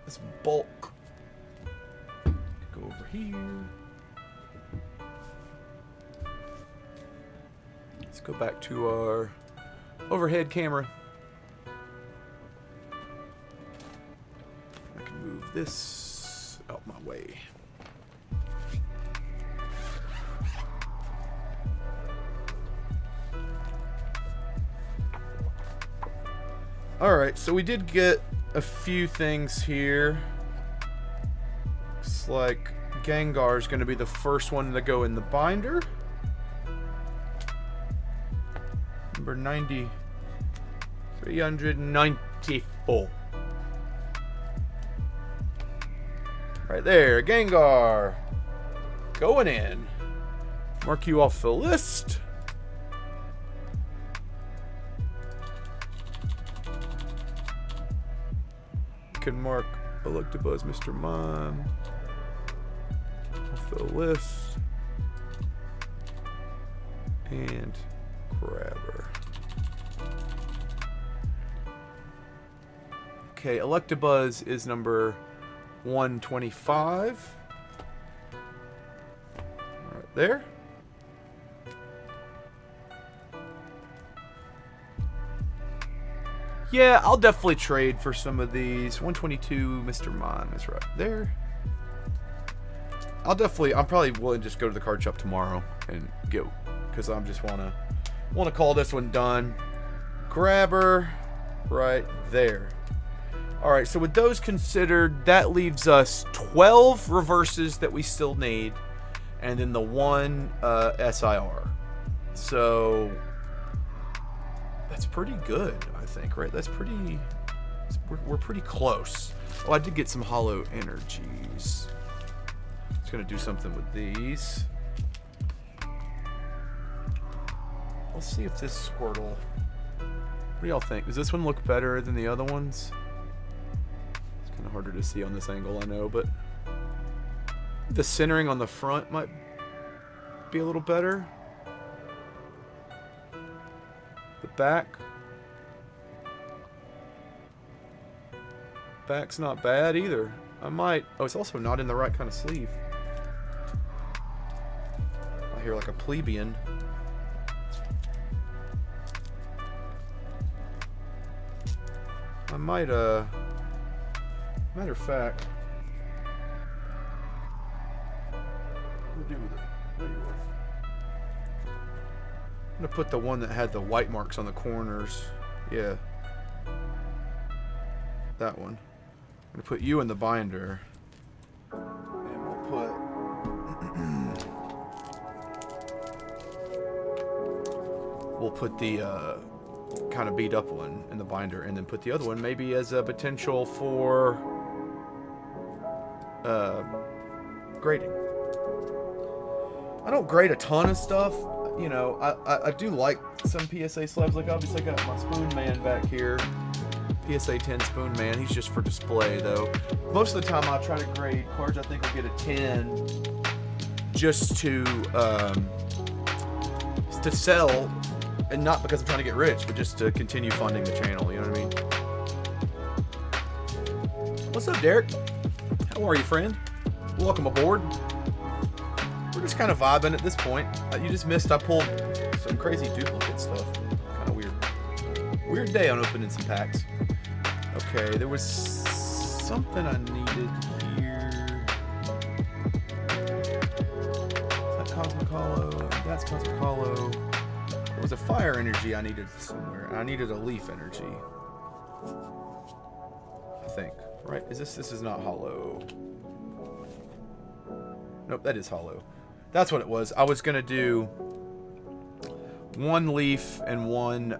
A: This bulk. Go over here. Let's go back to our overhead camera. I can move this out my way. Alright, so we did get a few things here. Looks like Gengar is going to be the first one to go in the binder. Number 90. 394. Right there, Gengar. Going in. Mark you off the list. Can mark Electabuzz, Mr. Mime off the list, and Grabber. Okay, Electabuzz is number 125. Right there. Yeah, I'll definitely trade for some of these. 122, Mr. Mime is right there. I'm probably willing to just go to the card shop tomorrow and go, because I'm just want to call this one done. Grabber, right there. All right, so with those considered, that leaves us 12 reverses that we still need, and then the 1 SIR. So that's pretty good, I think, right? That's pretty... We're pretty close. Oh, I did get some hollow energies. Just gonna do something with these. Let's see if this Squirtle... What do y'all think? Does this one look better than the other ones? It's kind of harder to see on this angle, I know, but... The centering on the front might be a little better. The back's not bad either. I might... Oh, it's also not in the right kind of sleeve. I hear like a plebeian. I might, matter of fact... What do with it? There you are. I'm gonna put the one that had the white marks on the corners. Yeah. That one. I'm gonna put you in the binder. And we'll put the kind of beat up one in the binder, and then put the other one maybe as a potential for grading. I don't grade a ton of stuff. You know, I do like some PSA slabs. Like, obviously, I got my Spoon Man back here. PSA 10 Spoon Man. He's just for display, though. Most of the time, I try to grade cards I think I'll get a 10 just to sell, and not because I'm trying to get rich, but just to continue funding the channel. You know what I mean? What's up, Derek? How are you, friend? Welcome aboard. We're just kind of vibing at this point. You just missed, I pulled some crazy duplicate stuff. Kind of weird. Weird day on opening some packs. Okay, there was something I needed here. Is that Cosmic Hollow? That's Cosmic Hollow. There was a fire energy I needed somewhere. And I needed a leaf energy. I think. Right? This is not hollow. Nope, that is hollow. That's what it was. I was going to do one leaf and one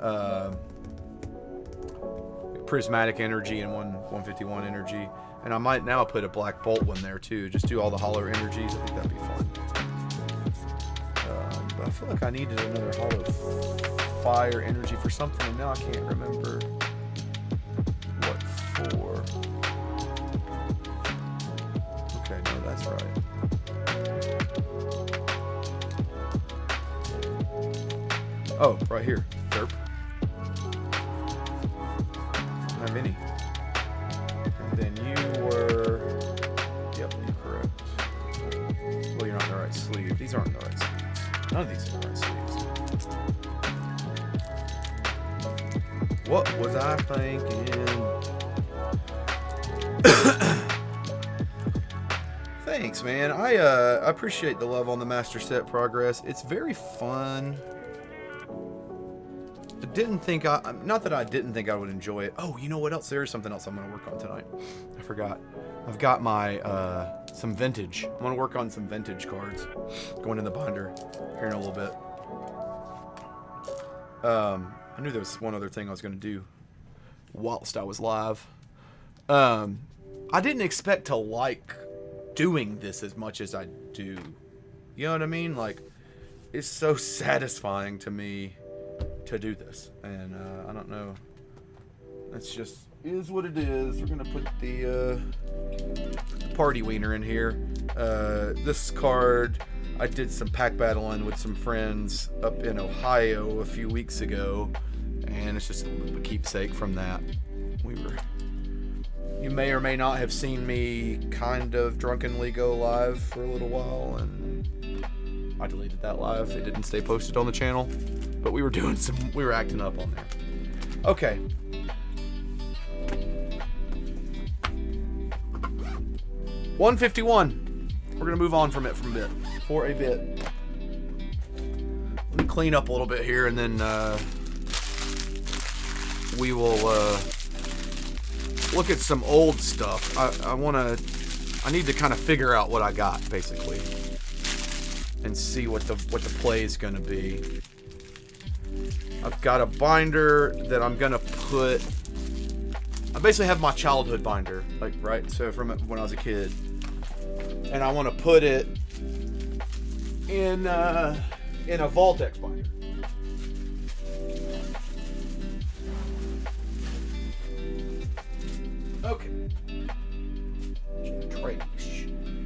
A: prismatic energy and one 151 energy. And I might now put a black bolt one there too. Just do all the hollow energies. I think that'd be fun. But I feel like I needed another hollow fire energy for something, and now I can't remember what for. Okay, no, that's right. Oh, right here. Derp. Don't have any. And then you were... Yep, you're correct. Well, you're not in the right sleeve. These aren't in the right sleeves. None of these are in the right sleeves. What was I thinking? Thanks, man. I appreciate the love on the master set progress. It's very fun. Didn't think not that I didn't think I would enjoy it. Oh, you know what else? There is something else I'm going to work on tonight. I forgot. I've got my some vintage. I'm going to work on some vintage cards going in the binder here in a little bit. I knew there was one other thing I was going to do whilst I was live. I didn't expect to like doing this as much as I do. You know what I mean? Like, it's so satisfying to me to do this, and I don't know, that's just is what it is. We're gonna put the party wiener in here. This card I did some pack battling with some friends up in Ohio a few weeks ago, and it's just a little bit of a keepsake from that. You may or may not have seen me kind of drunkenly go live for a little while, and I deleted that live. It didn't stay posted on the channel. But we were acting up on there. Okay. $151. We're gonna move on from it for a bit. Let me clean up a little bit here, and then we will look at some old stuff. I need to kind of figure out what I got, basically, and see what the play is gonna be. I've got a binder that I'm gonna put. I basically have my childhood binder, like, right? So from when I was a kid, and I want to put it in a Voltex binder. Okay.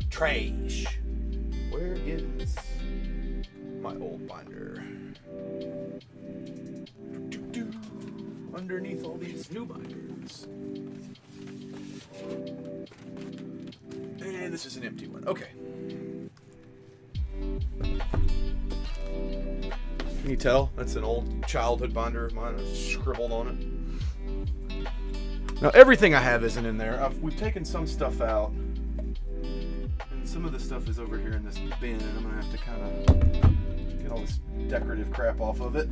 A: Trash. Where is my old binder. Underneath all these new binders. And this is an empty one. Okay. Can you tell? That's an old childhood binder of mine. I scribbled on it. Now, everything I have isn't in there. We've taken some stuff out. And some of the stuff is over here in this bin, and I'm going to have to kind of get all this decorative crap off of it.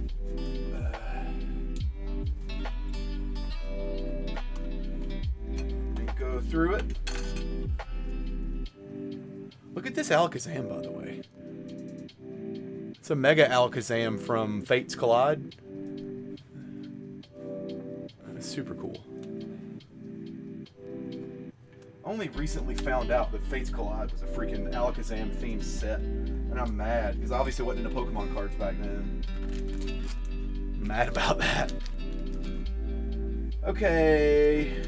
A: And go through it. Look at this Alakazam, by the way. It's a Mega Alakazam from Fates Collide. It's super cool. Only recently found out that Fates Collide was a freaking Alakazam themed set, and I'm mad because I obviously wasn't into Pokemon cards back then. I'm mad about that. Okay.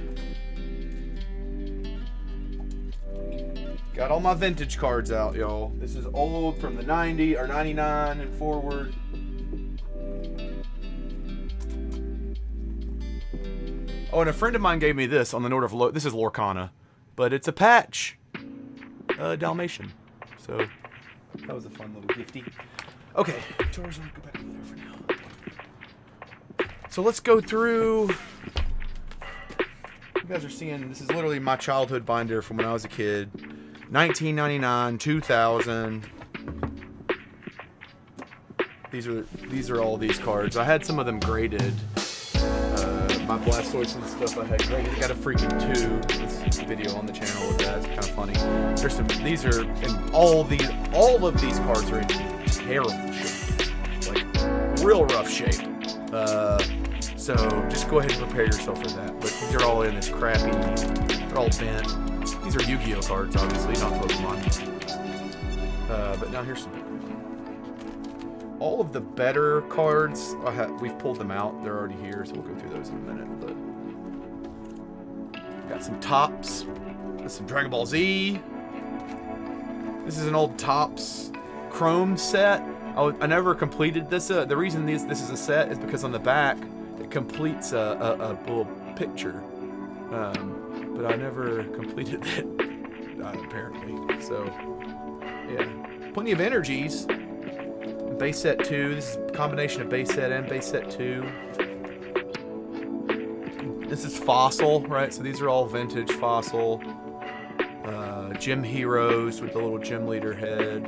A: Got all my vintage cards out, y'all. This is old from the 90 or 99 and forward. Oh, and a friend of mine gave me this on the note of this is Lorcana, but it's a patch, Dalmatian. So that was a fun little gifty. Okay, Charizard, go back over there for now. So let's go through. You guys are seeing this is literally my childhood binder from when I was a kid. 1999, 2000. These are all these cards. I had some of them graded. My Blastoise and stuff I had graded. I got a freaking 2. This video on the channel with that. It's kind of funny. There's some. These are and all of these cards are in terrible shape, like real rough shape. So just go ahead and prepare yourself for that. But these are all in this crappy. They're all bent. These are Yu-Gi-Oh cards, obviously, not Pokemon. But now here's some. All of the better cards, we've pulled them out. They're already here, so we'll go through those in a minute. But got some Tops. Got some Dragon Ball Z. This is an old Tops Chrome set. I never completed this. The reason this is a set is because on the back it completes a little picture. But I never completed it, apparently. So, yeah. Plenty of energies. Base set 2. This is a combination of base set and base set 2. This is Fossil, right? So these are all vintage Fossil. Gym Heroes with the little gym leader head.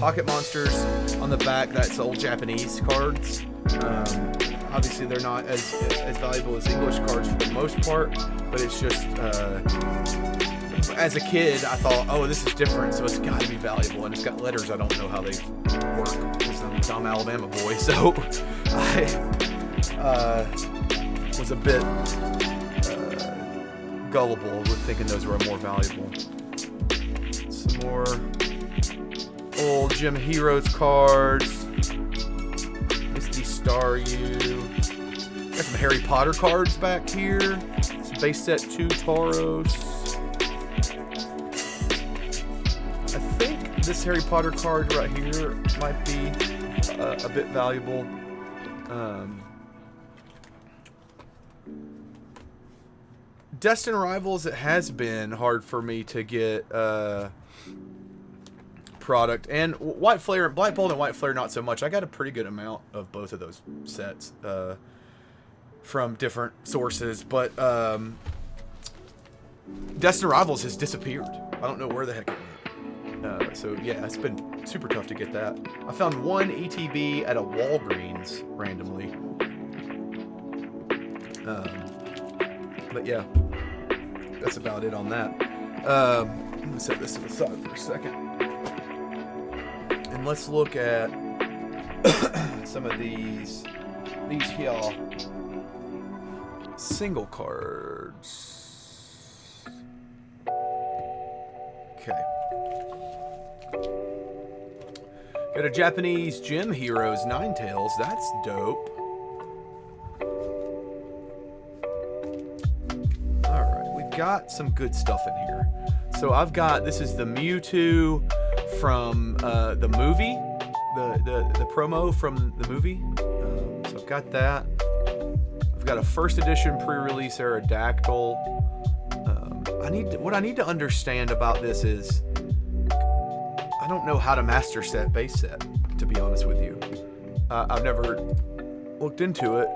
A: Pocket Monsters on the back. That's old Japanese cards. Obviously, they're not as valuable as English cards for the most part, but it's just, as a kid, I thought, oh, this is different, so it's got to be valuable, and it's got letters I don't know how they work, because I'm a dumb Alabama boy, so I was a bit gullible with thinking those were more valuable. Some more old Gym Heroes cards. Star U. Got some Harry Potter cards back here. Some base set 2 Tauros. I think this Harry Potter card right here might be a bit valuable. Destined Rivals, it has been hard for me to get product, and White Flare, Black Bolt and White Flare not so much. I got a pretty good amount of both of those sets from different sources, but Destined Rivals has disappeared. I don't know where the heck it went. So yeah, it's been super tough to get that. I found one ETB at a Walgreens randomly. But yeah, that's about it on that. I'm gonna set this to the side for a second. And let's look at some of these here single cards. Okay. Got a Japanese Gym Heroes Ninetales. That's dope. Alright, we've got some good stuff in here. So I've got, this is the Mewtwo from the movie, the promo from the movie. So I've got that. I've got a first edition pre-release Aerodactyl. What I need to understand about this is I don't know how to master set base set, to be honest with you. I've never looked into it.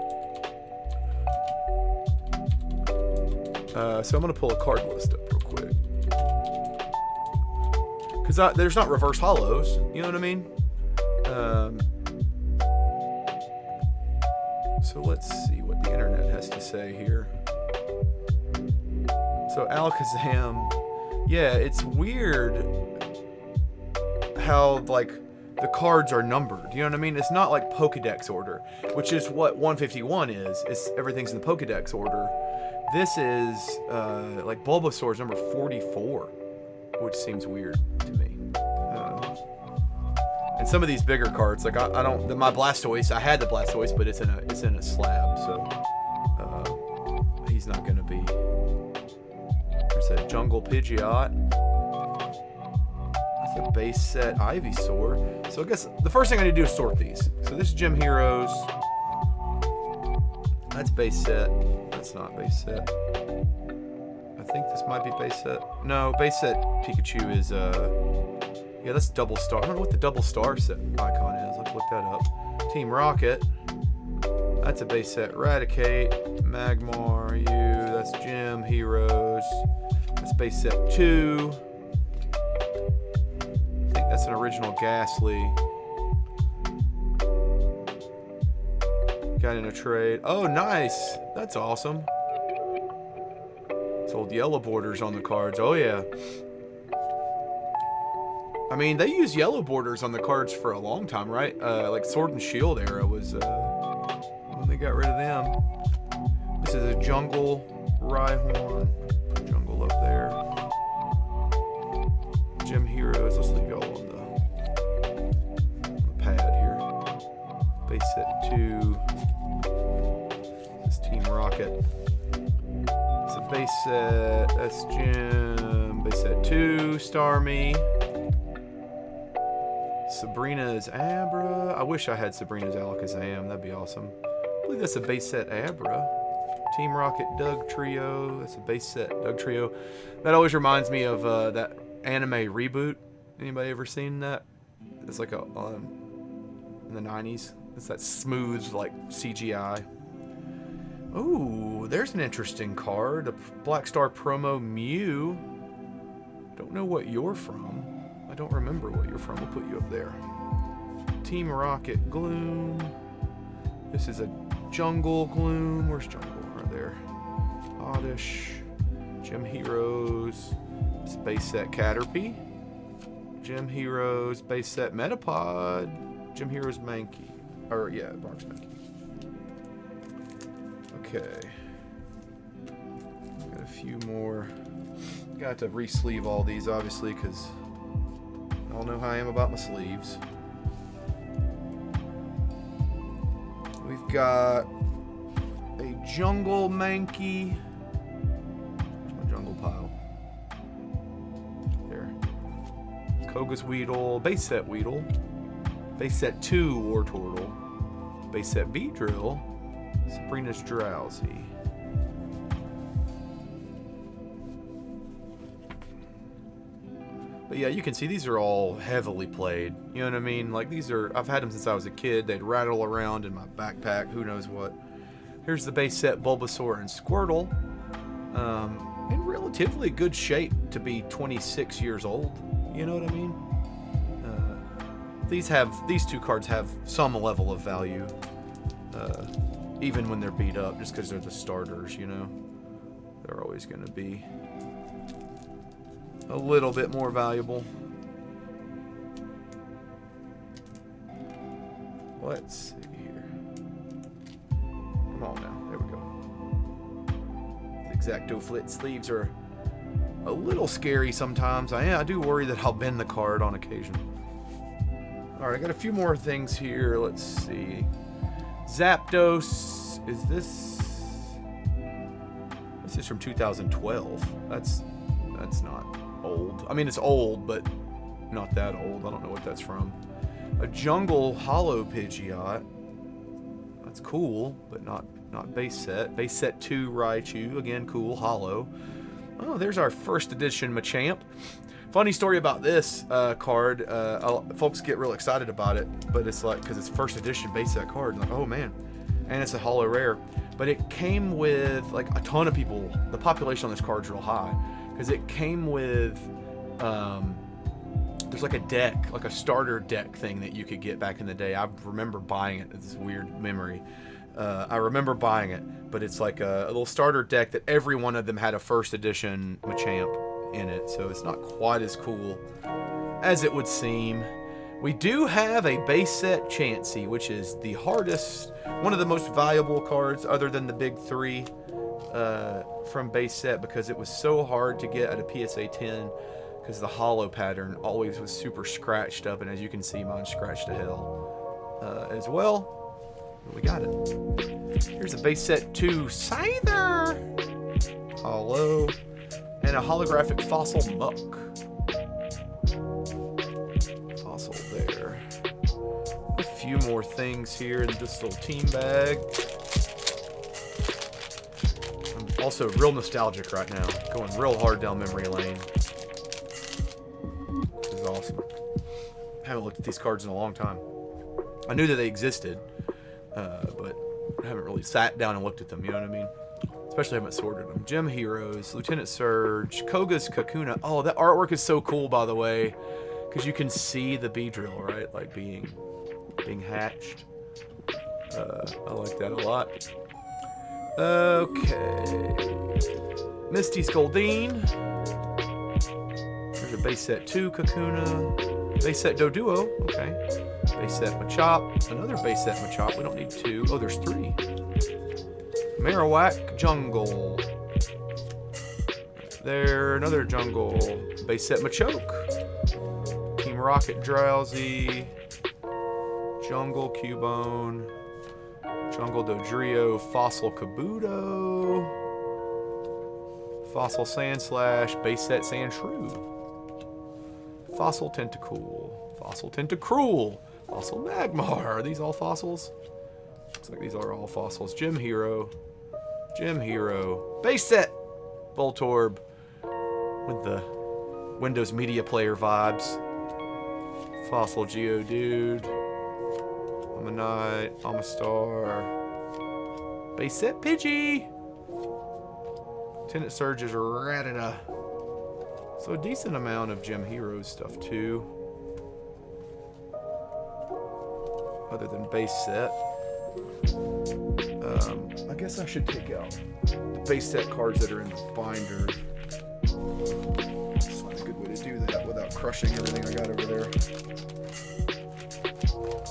A: So I'm going to pull a card list up real quick. Because there's not reverse hollows, you know what I mean? So let's see what the internet has to say here. So Alakazam, yeah, it's weird how, like, the cards are numbered, you know what I mean? It's not like Pokédex order, which is what 151 is. It's everything's in the Pokédex order. This is, like, Bulbasaur's number 44, which seems weird to me. And some of these bigger cards, like, I don't, my Blastoise, I had the Blastoise, but it's in a slab, so, he's not gonna be. There's a Jungle Pidgeot. That's a base set Ivysaur. So I guess the first thing I need to do is sort these. So this is Gym Heroes. That's base set. That's not base set. I think this might be base set. No, base set Pikachu is, yeah, that's double star. I don't know what the double star set icon is. Let's look that up. Team Rocket. That's a base set Raticate. Magmar, that's Gym Heroes. That's base set 2. I think that's an original Ghastly. Got in a trade. Oh, nice. That's awesome. It's old yellow borders on the cards. Oh, yeah. I mean, they used yellow borders on the cards for a long time, right? Like Sword and Shield era was when they got rid of them. This is a Jungle Rhyhorn. Jungle up there. Gym Heroes. Let's leave y'all on the pad here. Base set 2. This Team Rocket. It's a base set. That's Gym. Base set 2. Starmie. Sabrina's Abra. I wish I had Sabrina's Alakazam. That'd be awesome. I believe that's a base set Abra. Team Rocket Doug Trio. That's a base set Doug Trio. That always reminds me of that anime Reboot. Anybody ever seen that? It's like a in the 90s. It's that smooth, like, CGI. Ooh, there's an interesting card. A Black Star promo Mew. Don't know what you're from. I don't remember what you're from. We'll put you up there. Team Rocket Gloom. This is a Jungle Gloom. Where's Jungle? Right there. Oddish. Gym Heroes. Base set Caterpie. Gym Heroes. Base set Metapod. Gym Heroes Mankey. Or, yeah, Box Mankey. Okay. Got a few more. Got to re-sleeve all these, obviously, because I don't know how I am about my sleeves. We've got a Jungle Mankey. Where's my Jungle pile? There. Koga's Weedle. Base set Weedle. Base set 2 Wartortle. Base set Beedrill. Sabrina's Drowsy. But yeah, you can see these are all heavily played. You know what I mean? Like, these are, I've had them since I was a kid. They'd rattle around in my backpack, who knows what. Here's the base set Bulbasaur and Squirtle. In relatively good shape to be 26 years old. You know what I mean? These two cards have some level of value. Even when they're beat up, just because they're the starters, you know? They're always going to be a little bit more valuable. Let's see here. Come on now. There we go. The X-Acto Flit sleeves are a little scary sometimes. I do worry that I'll bend the card on occasion. Alright, I got a few more things here. Let's see. Zapdos. Is this... This is from 2012. That's not old. I mean, it's old, but not that old. I don't know what that's from. A jungle hollow Pidgeot. That's cool, but not base set. Base set 2 Raichu. Again, cool, hollow. Oh, there's our first edition Machamp. Funny story about this card. Folks get real excited about it, but it's like, because it's first edition base set card. Like, oh man. And it's a hollow rare. But it came with, like, a ton of people. The population on this card's real high. Because it came with, there's like a deck, like a starter deck thing that you could get back in the day. I remember buying it. It's this weird memory. I remember buying it, but it's like a little starter deck that every one of them had a first edition Machamp in it, so it's not quite as cool as it would seem. We do have a base set Chansey, which is the hardest, one of the most valuable cards other than the big 3 from base set, because it was so hard to get at a PSA 10 because the hollow pattern always was super scratched up, and as you can see, mine scratched to hell as well. We got it. Here's a base set 2 Scyther, hollow, and a holographic fossil Muck. Fossil there. A few more things here in this little team bag. I'm also real nostalgic right now, going real hard down memory lane. This is awesome. I haven't looked at these cards in a long time. I knew that they existed. But I haven't really sat down and looked at them, you know what I mean? Especially haven't sorted them. Gym Heroes, Lieutenant Surge, Koga's Kakuna. Oh, that artwork is so cool, by the way, because you can see the Beedrill, right? Like being hatched. I like that a lot. Okay. Misty Scoldine. There's a base set 2 Kakuna. Base set Doduo. Okay. Base set Machop. Another base set Machop. We don't need 2. Oh, there's 3. Marowak Jungle. There, another jungle. Base set Machoke. Team Rocket Drowsy. Jungle Cubone. Jungle Dodrio. Fossil Kabuto. Fossil Sandslash. Base set Sandshrew. Fossil Tentacool. Fossil Tentacruel. Fossil Magmar. Are these all fossils? Looks like these are all fossils. Gym Hero. Gym Hero. Base set Voltorb with the Windows Media Player vibes. Fossil Geodude. Ammonite. Amistar. Base set Pidgey. Lieutenant Surge's Rattata. So a decent amount of Gym Heroes stuff too. Other than base set. I guess I should take out the base set cards that are in the binder. It's not a good way to do that without crushing everything I got over there.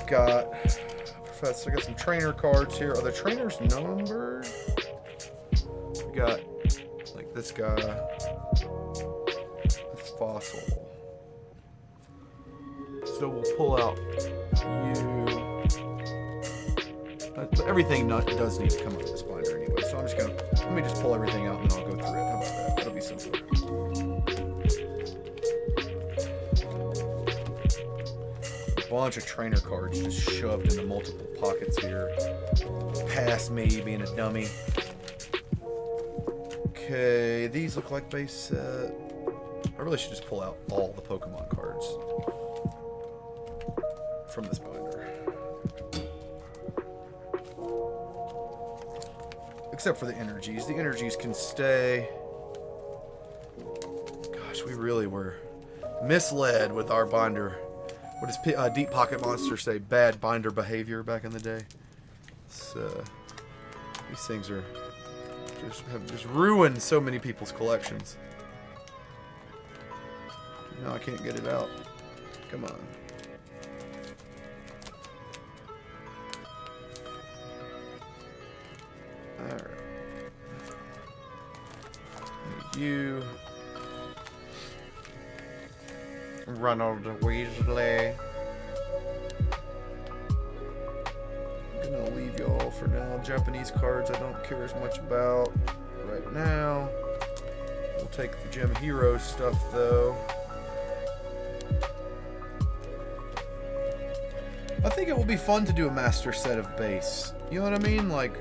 A: I got some trainer cards here. Are the trainers numbered? We got like this guy. This fossil. So we'll pull out you. But everything does need to come out of this binder anyway, so I'm just gonna, let me just pull everything out and then I'll go through it. How about that? That'll be simpler. A bunch of trainer cards just shoved into multiple pockets here. Past me being a dummy. Okay, these look like base set. I really should just pull out all the Pokemon cards from this binder. Except for the energies. The energies can stay. Gosh, we really were misled with our binder. What does Deep Pocket Monster say? Bad binder behavior back in the day. These things are have just ruined so many people's collections. No, I can't get it out. Come on. Alright. You. Ronald Weasley. I'm gonna leave y'all for now. Japanese cards I don't care as much about right now. We'll take the Gym Hero stuff though. I think it will be fun to do a master set of base. You know what I mean? Like,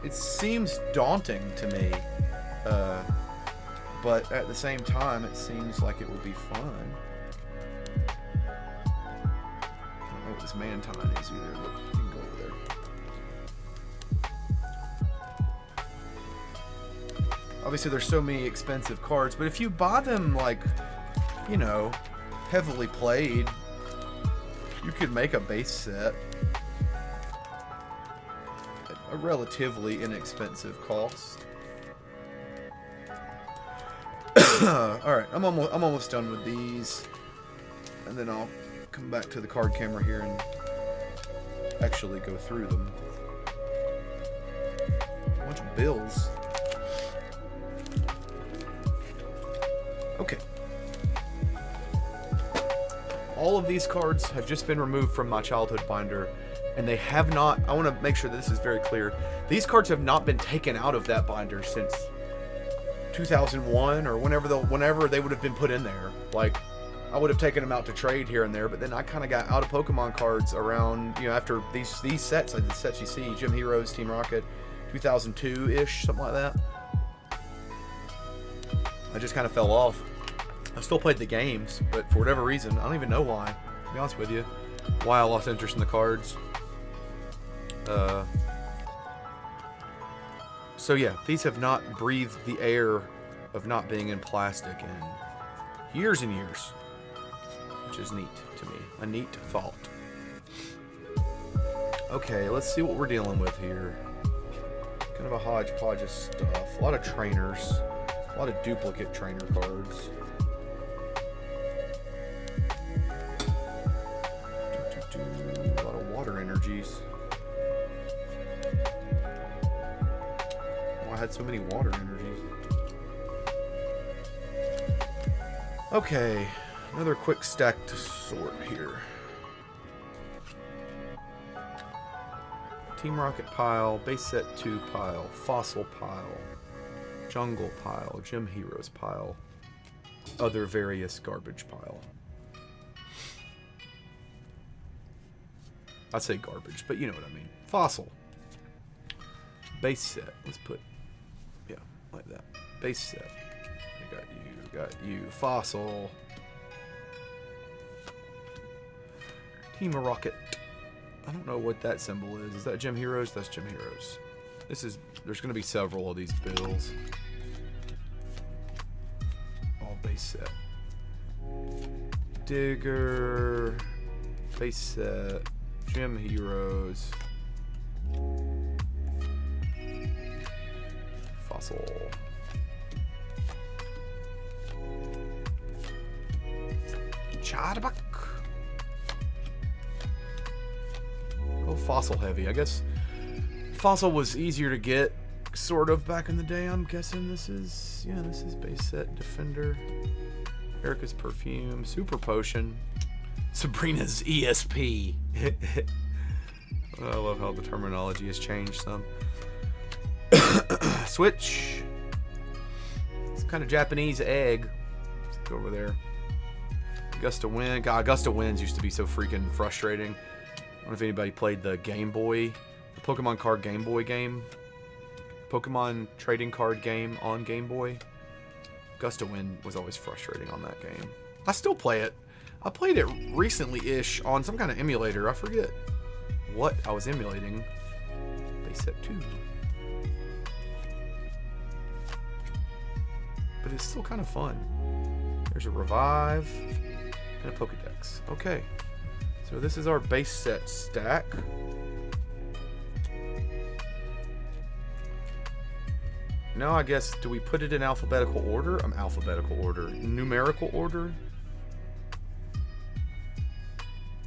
A: it seems daunting to me. But at the same time, it seems like it will be fun. I don't know what this Mantine is either. Look, you can go over there. Obviously, there's so many expensive cards, but if you buy them, like, you know, heavily played, you could make a base set at a relatively inexpensive cost. Alright, I'm almost done with these. And then I'll come back to the card camera here and actually go through them. A bunch of bills. Okay. All of these cards have just been removed from my childhood binder, and they have not, I want to make sure that this is very clear, these cards have not been taken out of that binder since 2001 or whenever they would have been put in there. Like, I would have taken them out to trade here and there, but then I kind of got out of Pokemon cards around, you know, after these sets, like the sets you see, Gym Heroes, Team Rocket, 2002-ish, something like that. I just kind of fell off. I still played the games, but for whatever reason, I don't even know why, to be honest with you, why I lost interest in the cards. So yeah, these have not breathed the air of not being in plastic in years and years, which is neat to me. A neat thought. Okay, let's see what we're dealing with here. Kind of a hodgepodge of stuff. A lot of trainers. A lot of duplicate trainer cards. A lot of water energies. Oh, I had so many water energies. Okay, another quick stack to sort here. Team Rocket pile, base set 2 pile, fossil pile, jungle pile, Gym Heroes pile, other various garbage pile. I'd say garbage, but you know what I mean. Fossil. Base set. Let's put, yeah, like that. Base set. Got you. Fossil. Team Rocket. I don't know what that symbol is. Is that Gym Heroes? That's Gym Heroes. There's going to be several of these bills. All base set. Digger. Base set. Gym Heroes. Fossil. Chadbuck. Real fossil heavy. I guess fossil was easier to get, sort of, back in the day. I'm guessing this is base set. Defender. Erica's Perfume. Super Potion. Sabrina's ESP. I love how the terminology has changed some. Switch. It's kind of Japanese egg. Let's go over there. Gust of Wind. God, Gust of Winds used to be so freaking frustrating. I don't know if anybody played the Game Boy, the Pokemon card Game Boy game. Pokemon trading card game on Game Boy. Gust of Wind was always frustrating on that game. I still play it. I played it recently-ish on some kind of emulator. I forget what I was emulating. Base set 2. But it's still kind of fun. There's a Revive and a Pokédex. Okay. So this is our base set stack. Now I guess, do we put it in alphabetical order? Alphabetical order. Numerical order?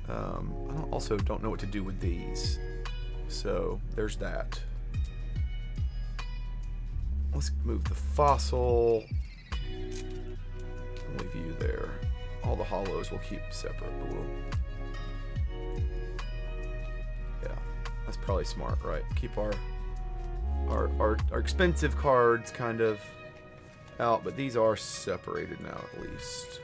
A: I also don't know what to do with these. So there's that. Let's move the fossil. Leave you there. All the hollows we'll keep separate, but yeah, that's probably smart, right? Keep our expensive cards kind of out, but these are separated now at least.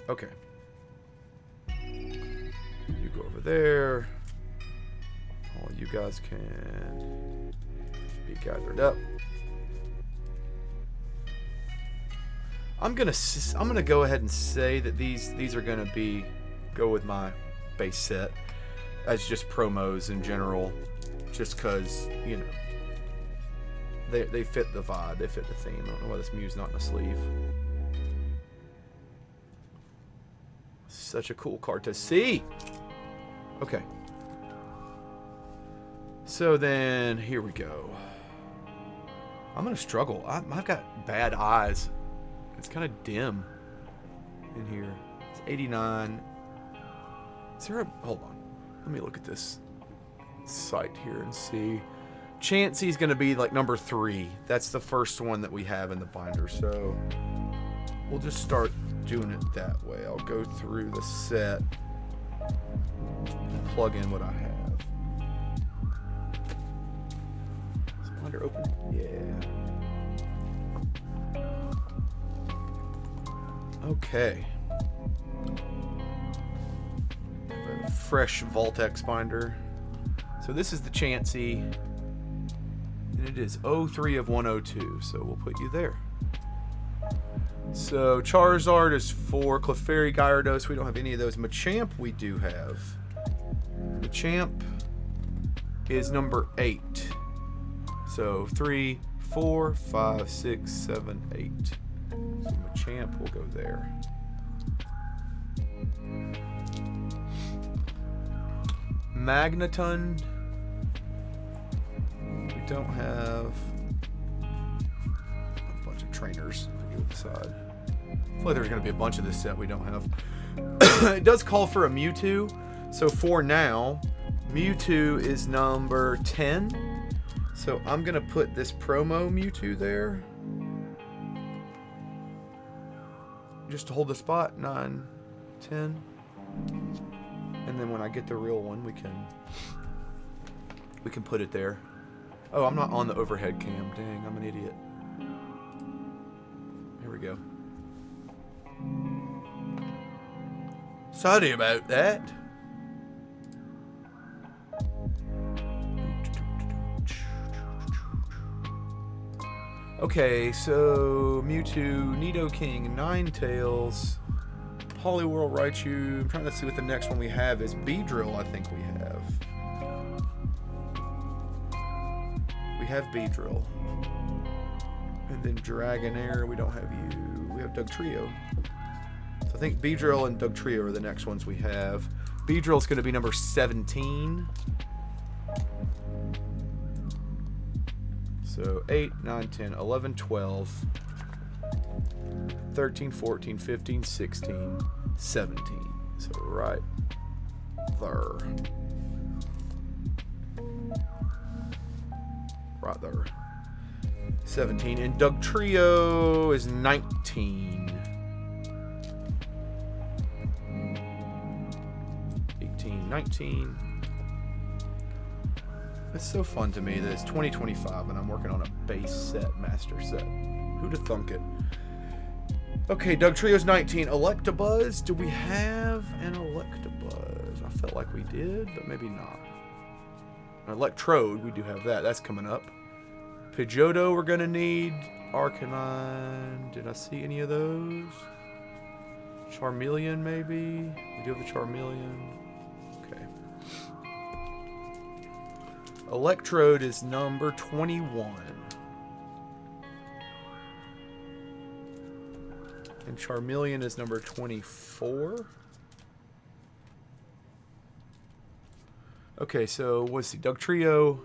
A: Okay. You go over there. All you guys can be gathered up. I'm gonna go ahead and say that these are gonna go with my base set as just promos in general, just cause you know they fit the vibe, they fit the theme. I don't know why this Mew's not in a sleeve. Such a cool card to see. Okay. So then here we go. I'm gonna struggle. I've got bad eyes. It's kind of dim in here. It's 89. Is there a... Hold on. Let me look at this site here and see. Chansey's going to be like number 3. That's the first one that we have in the binder. So we'll just start doing it that way. I'll go through the set and plug in what I have. Is the binder open? Yeah. Okay. A fresh Voltex binder. So this is the Chansey. And it is 03 of 102. So we'll put you there. So Charizard is 4. Clefairy, Gyarados. We don't have any of those. Machamp we do have. Machamp is number 8. So 3, 4, 5, 6, 7, 8. So Machamp will go there. Magneton. We don't have a bunch of trainers. I'll go to the side. I feel like there's going to be a bunch of this set we don't have. It does call for a Mewtwo. So for now, Mewtwo is number 10. So I'm going to put this promo Mewtwo there. Just to hold the spot, 9, 10. And then when I get the real one, we can put it there. Oh, I'm not on the overhead cam. Dang, I'm an idiot. Here we go. Sorry about that. Okay, so Mewtwo, Nidoking, Ninetales, Poliwhirl, Raichu. I'm trying to see what the next one we have is. Beedrill, I think we have. We have Beedrill. And then Dragonair, we don't have you. We have Dugtrio. So I think Beedrill and Dugtrio are the next ones we have. Beedrill's going to be number 17. So 8, 9, 10, 11, 12, 13, 14, 15, 16, 17. So right there. Right there. 17. And Dugtrio is 19. 18, 19. It's so fun to me that it's 2025 and I'm working on a base set, master set. Who'd have thunk it? Okay, Dugtrio's 19. Electabuzz. Do we have an Electabuzz? I felt like we did, but maybe not. Electrode, we do have that. That's coming up. Pidgeotto, we're going to need. Arcanine. Did I see any of those? Charmeleon, maybe? We do have the Charmeleon. Okay. Electrode is number 21. And Charmeleon is number 24. Okay, so what's the Dugtrio?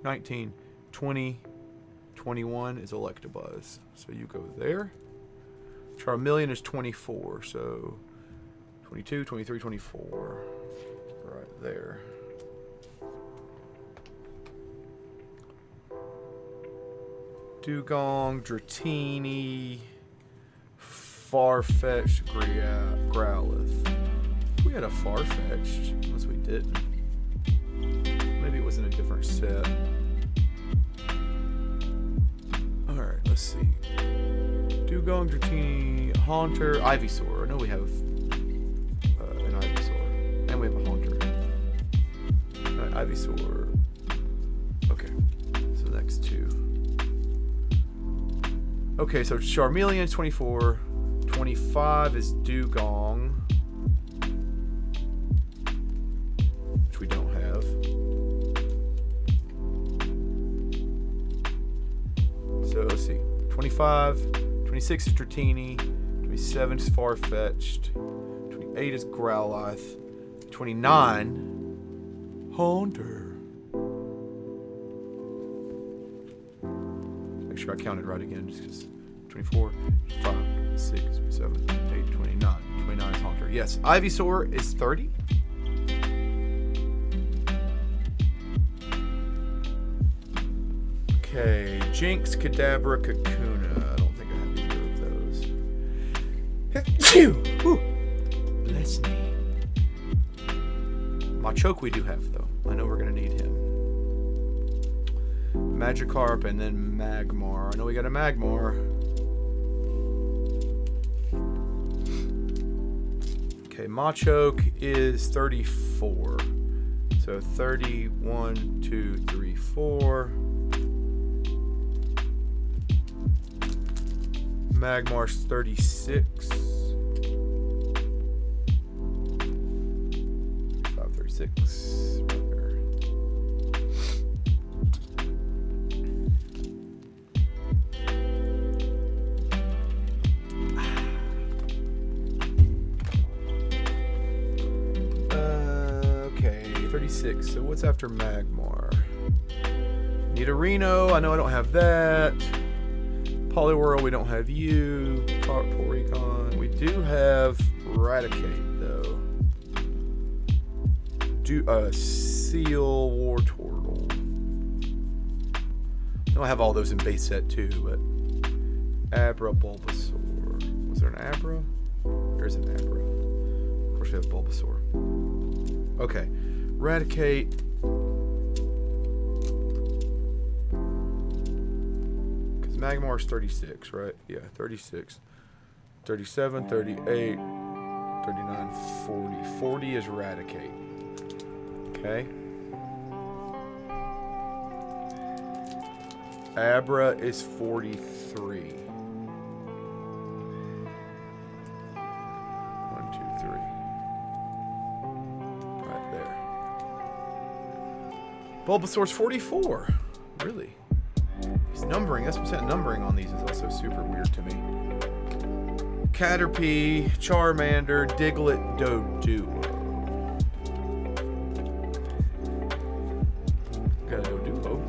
A: 19, 20, 21 is Electabuzz. So you go there. Charmeleon is 24, so 22, 23, 24. Right there. Dugong, Dratini, Farfetch'd, Growlithe. We had a Farfetch'd, unless we didn't. Maybe it was in a different set. Alright, let's see. Dugong, Dratini, Haunter, Ivysaur. I know we have an Ivysaur. And we have a Haunter. Ivysaur. Okay. So the next two. Okay, so Charmeleon 24. 25 is Dugong. Which we don't have. So let's see. 25. 26 is Dratini. 27 is Farfetch'd. 28 is Growlithe. 29. Haunter. Make sure I counted right again, just because 24, 5, 6, 7, 8, 29. 29 is Haunter. Yes, Ivysaur is 30. Okay, Jinx, Kadabra, Kakuna. I don't think I have either of those. Whew. Bless me. Machoke we do have, though. I know we're going to need him. Magikarp and then Magmar. I know we got a Magmar. Okay, Machoke is 34. So 31, 2, 3, 4. Magmar's 36. 536. Right there. Okay, 36. So what's after Magmar? Nidorino. I know I don't have that. Poliwhirl, we don't have you. Porygon, we do have Raticate, though. Seal, Wartortle. I know I have all those in base set, too, but... Abra, Bulbasaur. Was there an Abra? There's an Abra. Of course, we have Bulbasaur. Okay. Raticate... Magmar is 36, right? Yeah, 36. 37, 38, 39, 40. 40 is Raticate. Okay. Abra is 43. 1, 2, 3. Right there. Bulbasaur's 44. Really? Numbering, that's what numbering on these is also super weird to me. Caterpie, Charmander, Diglett, Doduo. Got a Doduo.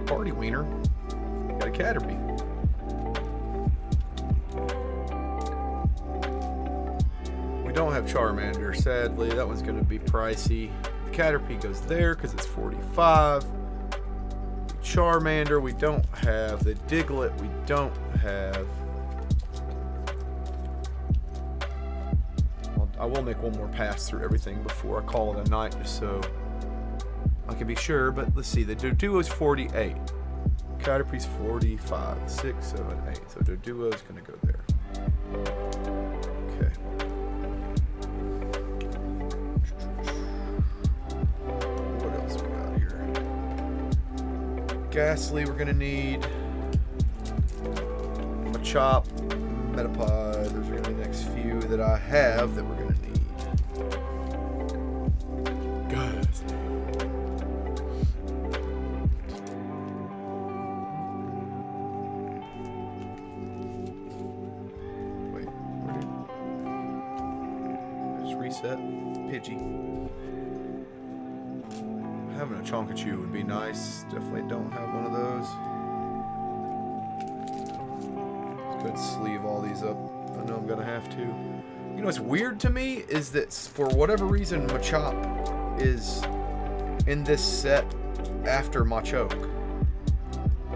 A: Party Wiener. Got a Caterpie. We don't have Charmander, sadly. That one's going to be pricey. The Caterpie goes there because it's 45. Charmander we don't have. The Diglett we don't have. Well, I will make one more pass through everything before I call it a night, just so I can be sure. But let's see. The Doduo's 48. Caterpie's 45. 6, 7, 8. So Doduo's going to go there. Okay. Ghastly, we're gonna need Machop, Metapod. Those are gonna be the next few that I have that we're gonna need. Ghastly. Wait, where did just reset? Pidgey. Having a Chonkachu would be nice. Definitely don't have one of those. Let's go ahead and sleeve all these up. I know I'm gonna have to. You know what's weird to me is that for whatever reason Machop is in this set after Machoke.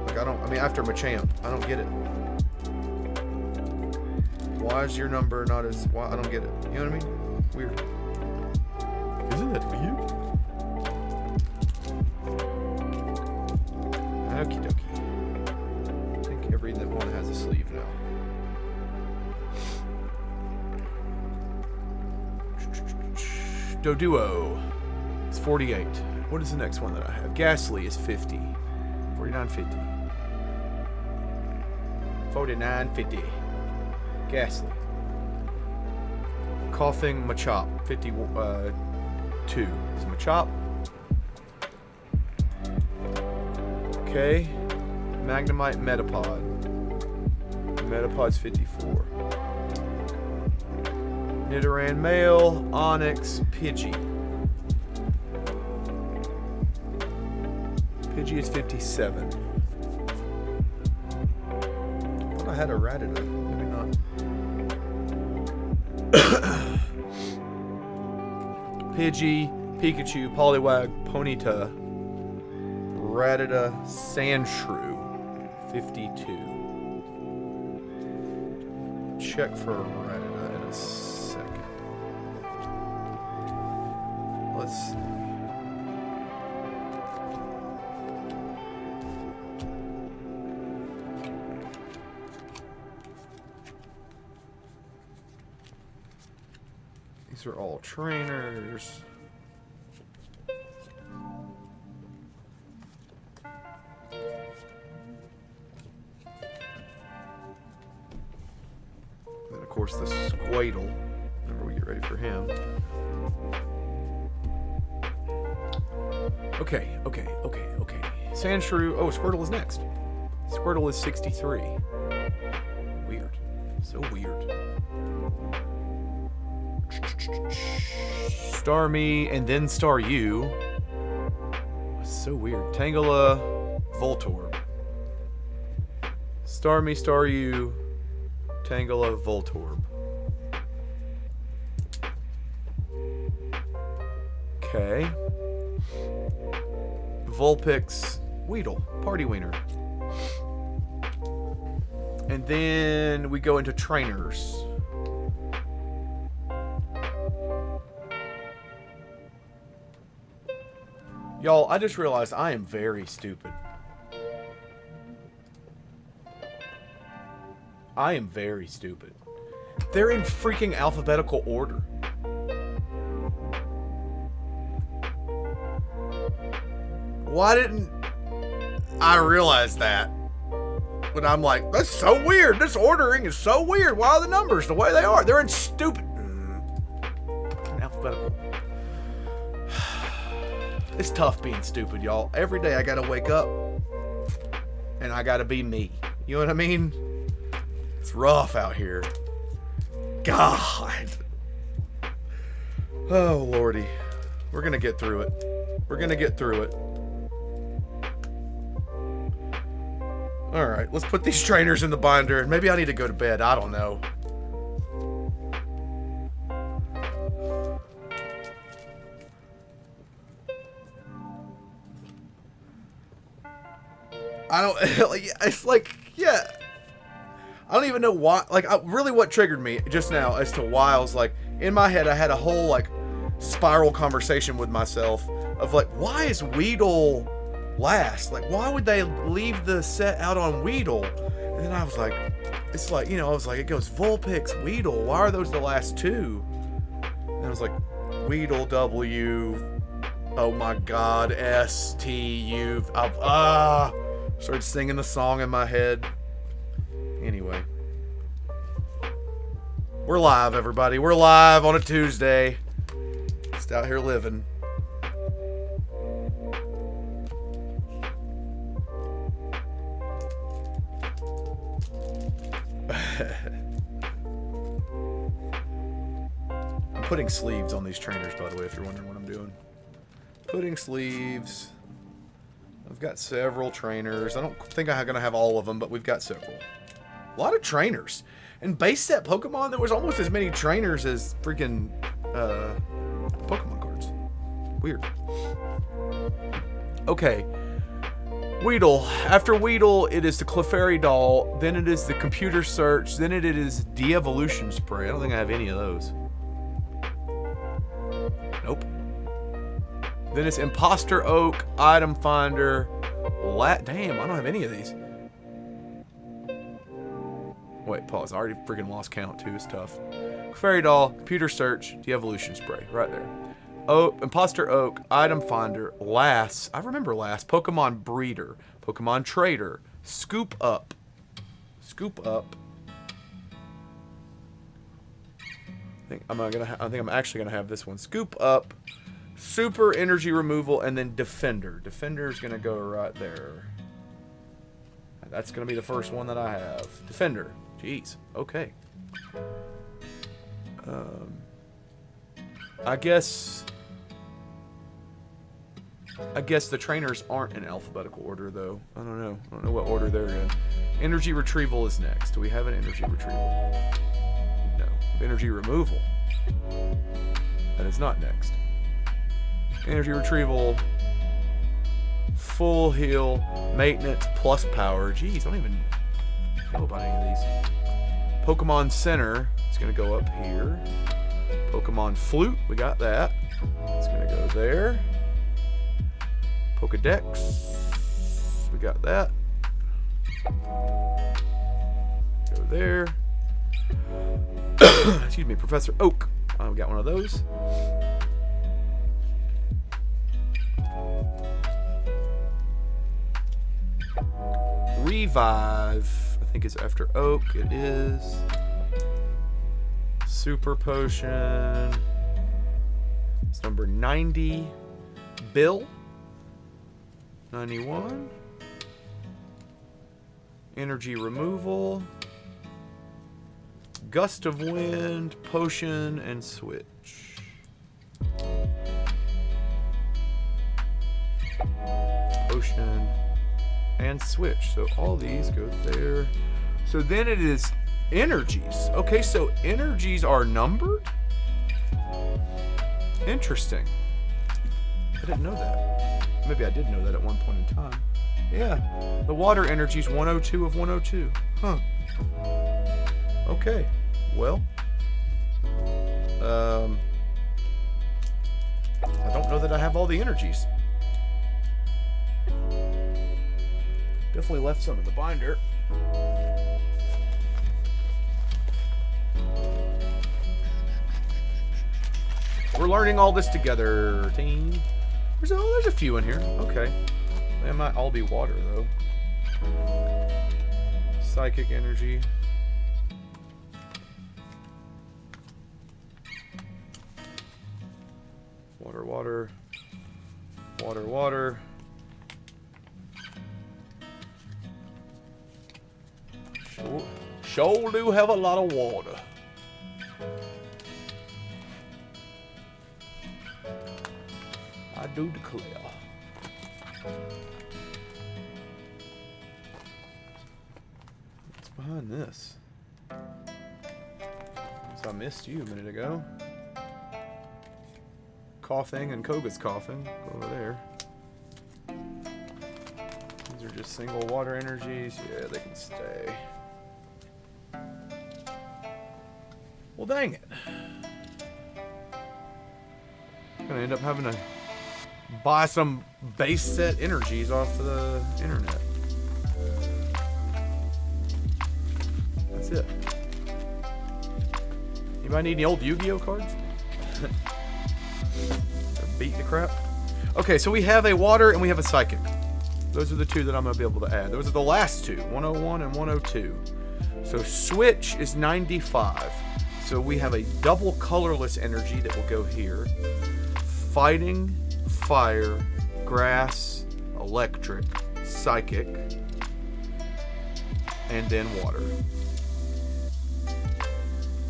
A: Like after Machamp. I don't get it. Why is your number not as I don't get it. You know what I mean? Weird. Isn't that weird? Okie dokie. I think every one has a sleeve now. Doduo is 48. What is the next one that I have? Ghastly is 50. 49.50. 49.50. Ghastly. Coughing Machop. 52. Is Machop. Okay. Magnemite Metapod. Metapod's 54. Nidoran Male. Onyx. Pidgey. Pidgey is 57. I thought I had a Rattata. Maybe not. Pidgey, Pikachu, Poliwag, Ponyta, Rattata, Sandshrew, 52. Check for a Rattata in a second. Let's see. These are all trainers. Then of course the Squirtle. Remember, we get ready for him. Okay. Sandshrew. Oh, Squirtle is next. Squirtle is 63. Weird. So weird. Starmie and then Staryu. So weird. Tangela, Voltorb. Starmie, Staryu, Tangela, Voltorb. Okay. Vulpix, Weedle, Party Wiener. And then we go into trainers. Y'all, I just realized I am very stupid. I am very stupid. They're in freaking alphabetical order. Why didn't I realize that? But I'm like, that's so weird. This ordering is so weird. Why are the numbers the way they are? They're in stupid... in alphabetical. It's tough being stupid, y'all. Every day I gotta wake up and I gotta be me. You know what I mean? It's rough out here. God. Oh, Lordy. We're gonna get through it. We're gonna get through it. Alright, let's put these trainers in the binder. And maybe I need to go to bed. I don't know. I don't, it's like, yeah. I don't even know why, like, really what triggered me just now as to why I was like, in my head, I had a whole, like, spiral conversation with myself of, like, why is Weedle last? Like, why would they leave the set out on Weedle? And then I was like, it's like, you know, I was like, it goes Vulpix, Weedle, why are those the last two? And I was like, Weedle, W, oh my God, S, T, U, started singing the song in my head. Anyway. We're live, everybody. We're live on a Tuesday. Just out here living. I'm putting sleeves on these trainers, by the way, if you're wondering what I'm doing. Putting sleeves. I've got several trainers. I don't think I'm going to have all of them, but we've got several. A lot of trainers. In base set Pokemon, there was almost as many trainers as freaking Pokemon cards. Weird. Okay. Weedle. After Weedle, it is the Clefairy Doll. Then it is the Computer Search. Then it is De-Evolution Spray. I don't think I have any of those. Nope. Then it's Imposter Oak, Item Finder, damn, I don't have any of these. Wait, pause. I already freaking lost count too. It's tough. Fairy Doll, Computer Search, De-Evolution Spray, right there. Oak, Imposter Oak, Item Finder, Lass. I remember Lass. Pokemon Breeder, Pokemon Trader, Scoop Up. Scoop Up. I think I'm actually gonna have this one. Scoop Up, Super Energy Removal, and then Defender. Defender is gonna go right there. That's gonna be the first one that I have. Defender. Jeez. Okay. I guess the trainers aren't in alphabetical order, though. I don't know. I don't know what order they're in. Energy retrieval is next. Do we have an energy retrieval? No. Energy removal. That is not next. Energy retrieval, full heal, maintenance, plus power. Jeez, I don't even know about any of these. Pokemon Center, it's going to go up here. Pokemon Flute, we got that. It's going to go there. Pokedex, we got that. Go there. Excuse me, Professor Oak. We got one of those. Revive, I think it's after Oak. It is. Super Potion. It's number 90. Bill. 91. Energy Removal. Gust of Wind, Potion, and Switch. Potion and Switch. So all these go there. So then it is energies. Okay, so energies are numbered? Interesting. I didn't know that. Maybe I did know that at one point in time. Yeah, the water energy is 102 of 102. Huh. Okay, well, I don't know that I have all the energies. Definitely left some in the binder. We're learning all this together, team. There's a few in here. Okay. They might all be water, though. Psychic energy. Water, water. Water, water. Sure do have a lot of water. I do declare. What's behind this? So I missed you a minute ago. Coughing and Koga's coughing. Go over there. These are just single water energies. Yeah, they can stay. Well, dang it. I'm gonna end up having to buy some base set energies off of the internet. That's it. Anybody need any old Yu-Gi-Oh cards? Beat the crap. Okay, so we have a water and we have a psychic. Those are the two that I'm going to be able to add. Those are the last two, 101 and 102. So switch is 95. So we have a double colorless energy that will go here. Fighting, fire, grass, electric, psychic, and then water.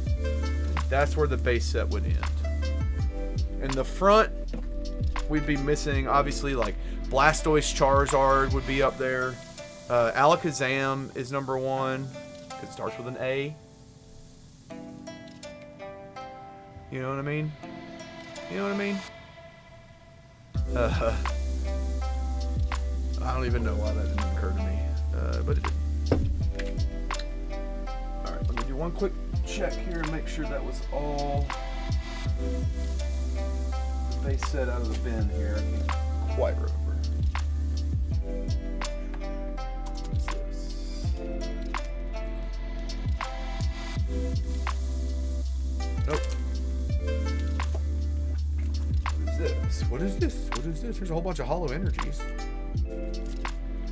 A: And that's where the base set would end. In the front, we'd be missing, obviously, like Blastoise Charizard would be up there. Alakazam is number 1, because it starts with an A. You know what I mean? You know what I mean? I don't even know why that didn't occur to me, but it did. Alright, let me do one quick check here and make sure that was all they set out of the bin here. I can't quite remember. What's this? Nope. What is What's this? There's a whole bunch of hollow energies.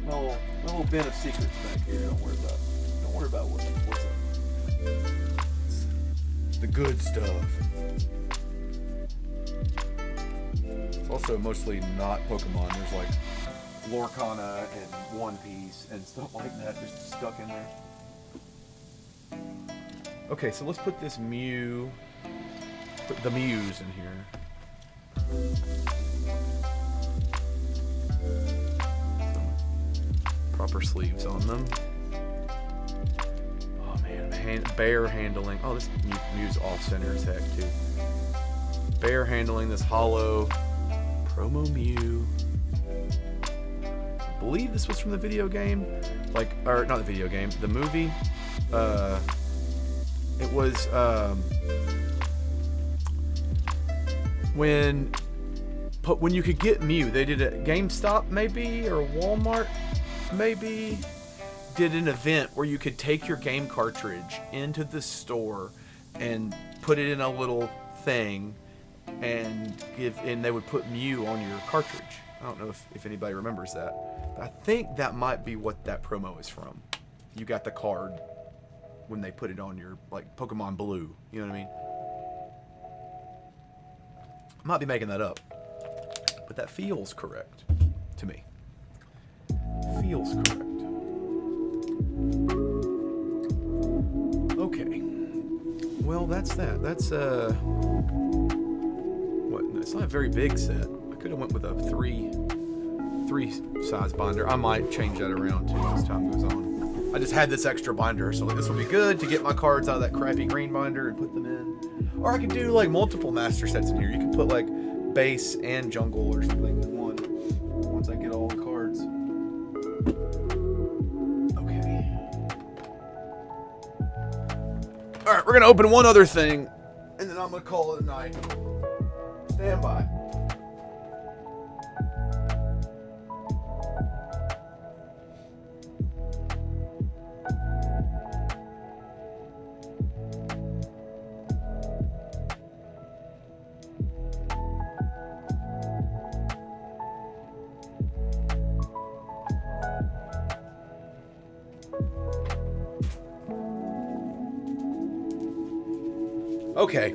A: My little bin of secrets back here. Don't worry about what's up. It's the good stuff. It's also mostly not Pokemon. There's like Lorcana and One Piece and stuff like that just stuck in there. Okay, so let's put this Mew, put the Mews in here. Some proper sleeves on them. Oh man, bear handling. Oh, this Mew's off center as heck too. Bear handling this hollow promo Mew. I believe this was from the video game, or not the video game, the movie. It was when you could get Mew, they did it at GameStop maybe, or Walmart maybe, did an event where you could take your game cartridge into the store and put it in a little thing and they would put Mew on your cartridge. I don't know if anybody remembers that, but I think that might be what that promo is from. You got the card when they put it on your, like, Pokemon Blue. You know what I mean? I might be making that up, but that feels correct to me. Feels correct. Okay. Well, that's that. That's what? It's not a very big set. I could have went with a three size binder. I might change that around too as time goes on. I just had this extra binder, so this will be good to get my cards out of that crappy green binder and put them in. Or I could do like multiple master sets in here. You can put like base and jungle or something in one once I get all the cards. Okay. Alright, we're gonna open one other thing and then I'm gonna call it a night. Stand by. Okay.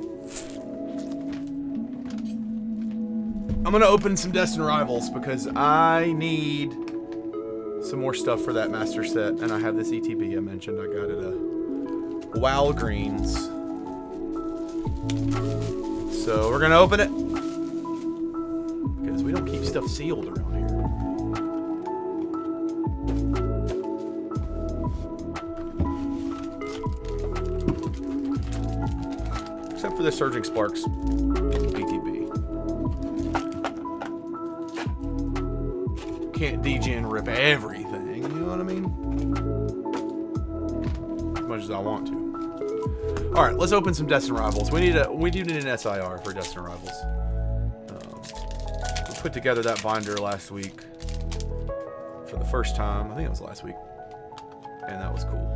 A: I'm gonna open some Destined Rivals because I need some more stuff for that master set, and I have this ETB I mentioned. I got it at Walgreens. So we're gonna open it because we don't keep stuff sealed around here. Except for the Surging Sparks ETB. Can't DGen rip everything, you know what I mean? As much as I want to. Alright, let's open some Destined Rivals. We do need an SIR for Destined Rivals. We put together that binder last week for the first time. I think it was last week. And that was cool.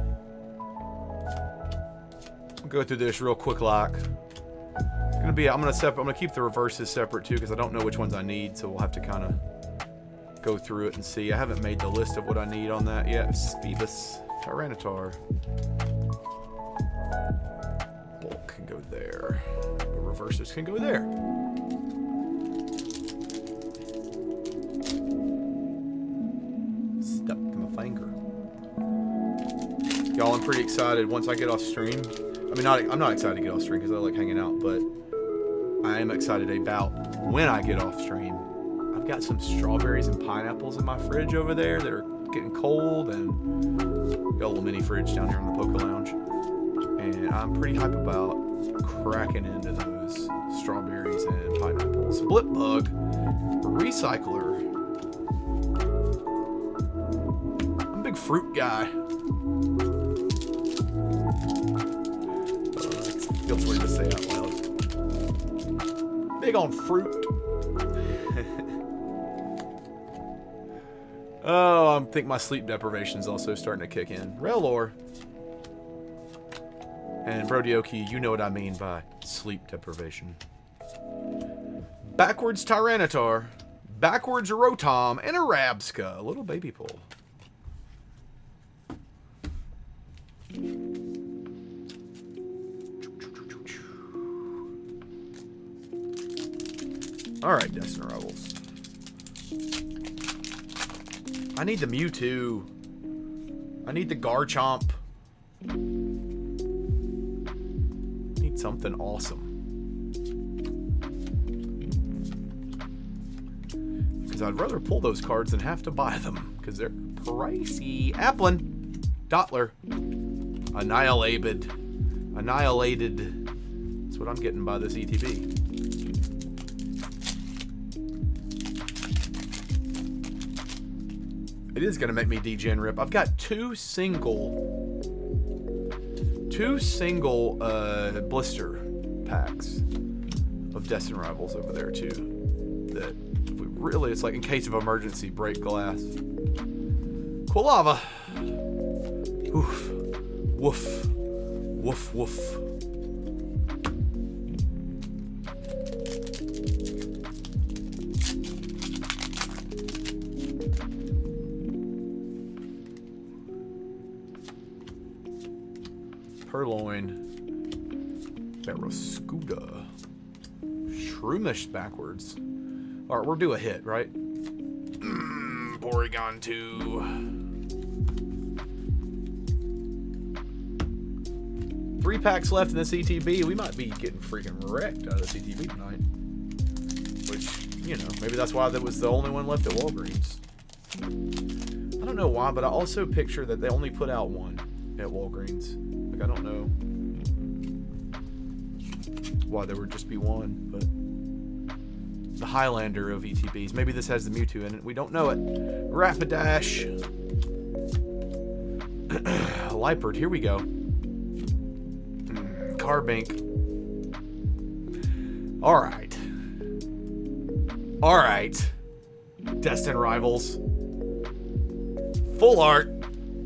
A: We'll go through this real quick like. I'm gonna keep the reverses separate too because I don't know which ones I need, so we'll have to kind of go through it and see. I haven't made the list of what I need on that yet. Phoebus, Tyranitar. Bulk can go there. The reverses can go there. Stuck to my finger. Y'all, I'm pretty excited once I get off stream. I mean, I'm not excited to get off stream because I like hanging out, but I am excited about when I get off stream. I've got some strawberries and pineapples in my fridge over there that are getting cold, and got a little mini fridge down here in the Poké Lounge. And I'm pretty hype about cracking into those strawberries and pineapples. Split Bug, Recycler. I'm a big fruit guy. Feels weird to say out loud. Big on fruit. Oh, I think my sleep deprivation is also starting to kick in. Relor. And Brodioki, you know what I mean by sleep deprivation. Backwards Tyranitar. Backwards Rotom, and a Rabska. A little baby pull. Alright, Destined Rivals. I need the Mewtwo. I need the Garchomp. Need something awesome. Because I'd rather pull those cards than have to buy them. Because they're pricey. Applin. Dottler. Annihilated. Annihilated. That's what I'm getting by this ETB. It is going to make me degen rip. I've got two single blister packs of Destined Rivals over there too. That we really, it's like in case of emergency, break glass. Quilava. Oof. Woof. Woof woof. Purloin, Barrascuda, Shroomish backwards. All right, we'll do a hit, right? Porygon 2. 3 packs left in this ETB. We might be getting freaking wrecked out of this ETB tonight. Which, you know, maybe that's why that was the only one left at Walgreens. I don't know why, but I also picture that they only put out one at Walgreens. I don't know why there would just be one, but the Highlander of ETBs. Maybe this has the Mewtwo in it. We don't know it. Rapidash. Liepard. Here we go. Carbink. All right. All right. Destined Rivals. Full art.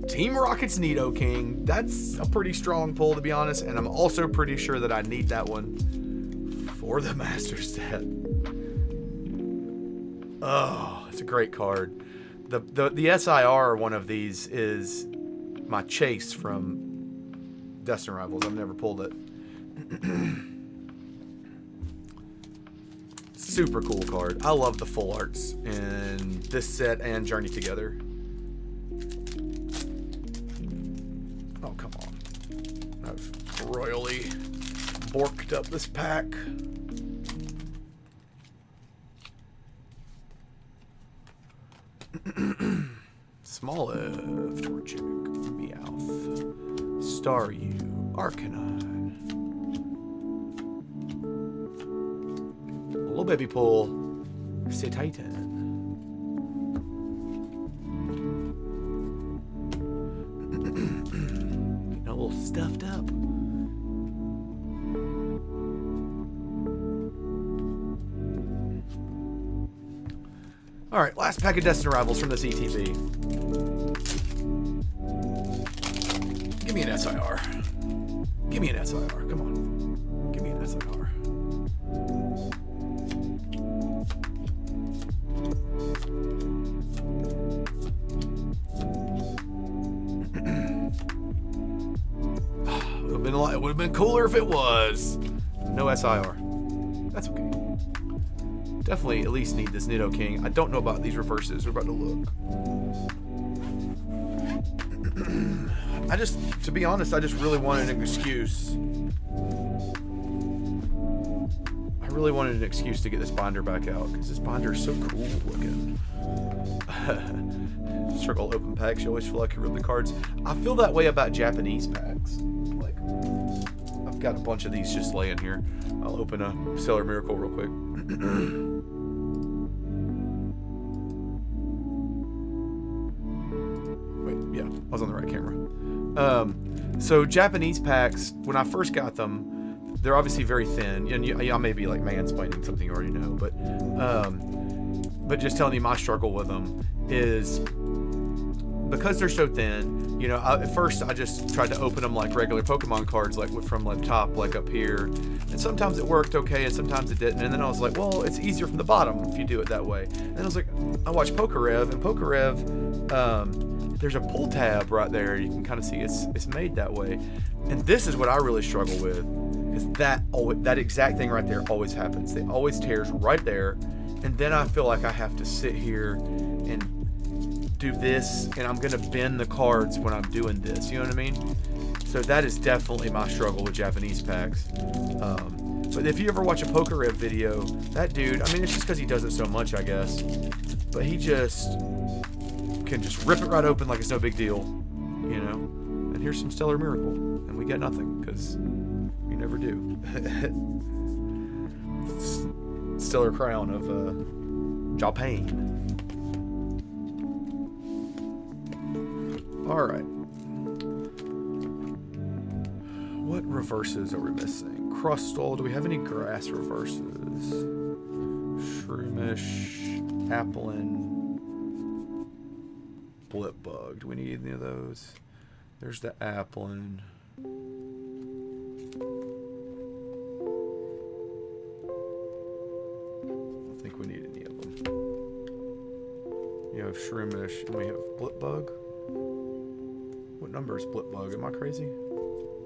A: Team Rocket's Nidoking. That's a pretty strong pull, to be honest, and I'm also pretty sure that I need that one for the Master Set. Oh, it's a great card. The SIR one of these is my chase from Destined Rivals. I've never pulled it. Super cool card. I love the full arts in this set and Journey Together. Oh, come on. I've royally borked up this pack. Smoliv, Torchic, Meowth, Staryu, Arcanine. Little baby pull, Cetitan. A little stuffed up. All right, last pack of Destined Rivals from this ETB. Give me an SIR. Give me an SIR. Come on. Give me an SIR. It would have been cooler if it was. No SIR. That's okay. Definitely at least need this Nidoking. I don't know about these reverses. We're about to look. To be honest, I just really wanted an excuse. I really wanted an excuse to get this binder back out because this binder is so cool looking. Circle open packs. You always feel like you rip the cards. I feel that way about Japanese packs. Like, I've got a bunch of these just laying here. I'll open a Stellar Miracle real quick. Yeah, I was on the right camera. So Japanese packs, when I first got them, they're obviously very thin. And y'all may be like mansplaining something you already know, but just telling you my struggle with them is because they're so thin, you know, at first I just tried to open them like regular Pokemon cards, like from the top, like up here. And sometimes it worked okay, and sometimes it didn't. And then I was like, well, it's easier from the bottom if you do it that way. And then I was like, I watched Pokérev, and Pokérev, there's a pull tab right there. You can kind of see it's made that way. And this is what I really struggle with, is that exact thing right there always happens. It always tears right there. And then I feel like I have to sit here and do this, and I'm gonna bend the cards when I'm doing this, you know what I mean? So that is definitely my struggle with Japanese packs. But if you ever watch a Pokérev video, that dude, I mean, it's just because he does it so much, I guess, but he just can just rip it right open like it's no big deal, you know? And here's some Stellar Miracle, and we get nothing, because we never do. Stellar Crown of Japan. Alright. What reverses are we missing? Crustal. Do we have any grass reverses? Shroomish. Applin. Blipbug. Do we need any of those? There's the Applin. I don't think we need any of them. You have Shroomish and we have Blipbug. What number is Blipbug? Am I crazy?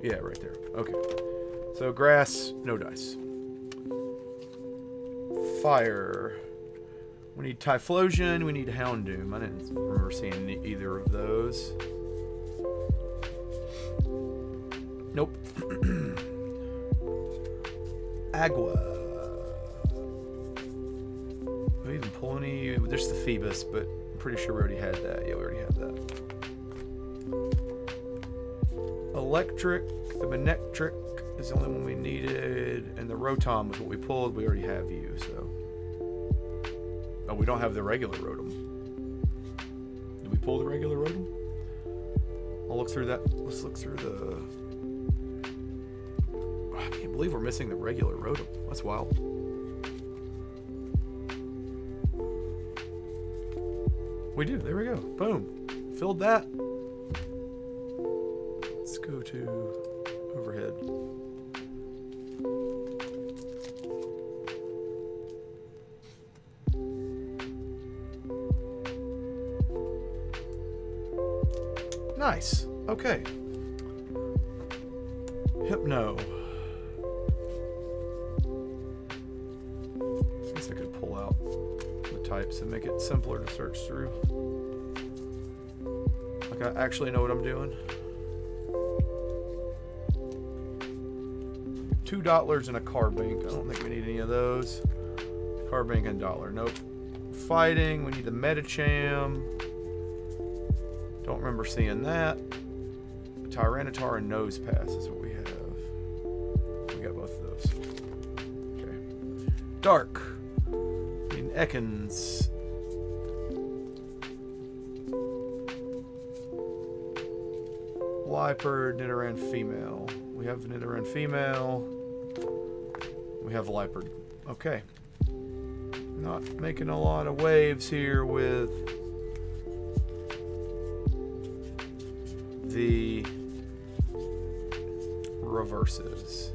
A: Yeah, right there. Okay. So grass, no dice. Fire. We need Typhlosion. We need Houndoom. I didn't remember seeing either of those. Nope. Agua. Do we even pull any? There's the Phoebus, but I'm pretty sure we already had that. Yeah, we already have that. Electric, the Manectric is the only one we needed, and the Rotom was what we pulled. We already have you, so. Oh, we don't have the regular Rotom. Did we pull the regular Rotom? I'll look through that. Let's look through the. Oh, I can't believe we're missing the regular Rotom. That's wild. We do. There we go. Boom. Filled that. Let's go to overhead. Nice. Okay. Hypno. I guess I could pull out the types and make it simpler to search through. Like I actually know what I'm doing. $2 and a card bank. I don't think we need any of those. Card bank and dollar. Nope. Fighting. We need the Medicham. Don't remember seeing that. Tyranitar and Nose Pass is what we have. We got both of those. Okay. Dark. We need Ekans. Liepard, Nidoran female. We have Nidoran female. We have Liepard. Okay. Not making a lot of waves here with the reverses.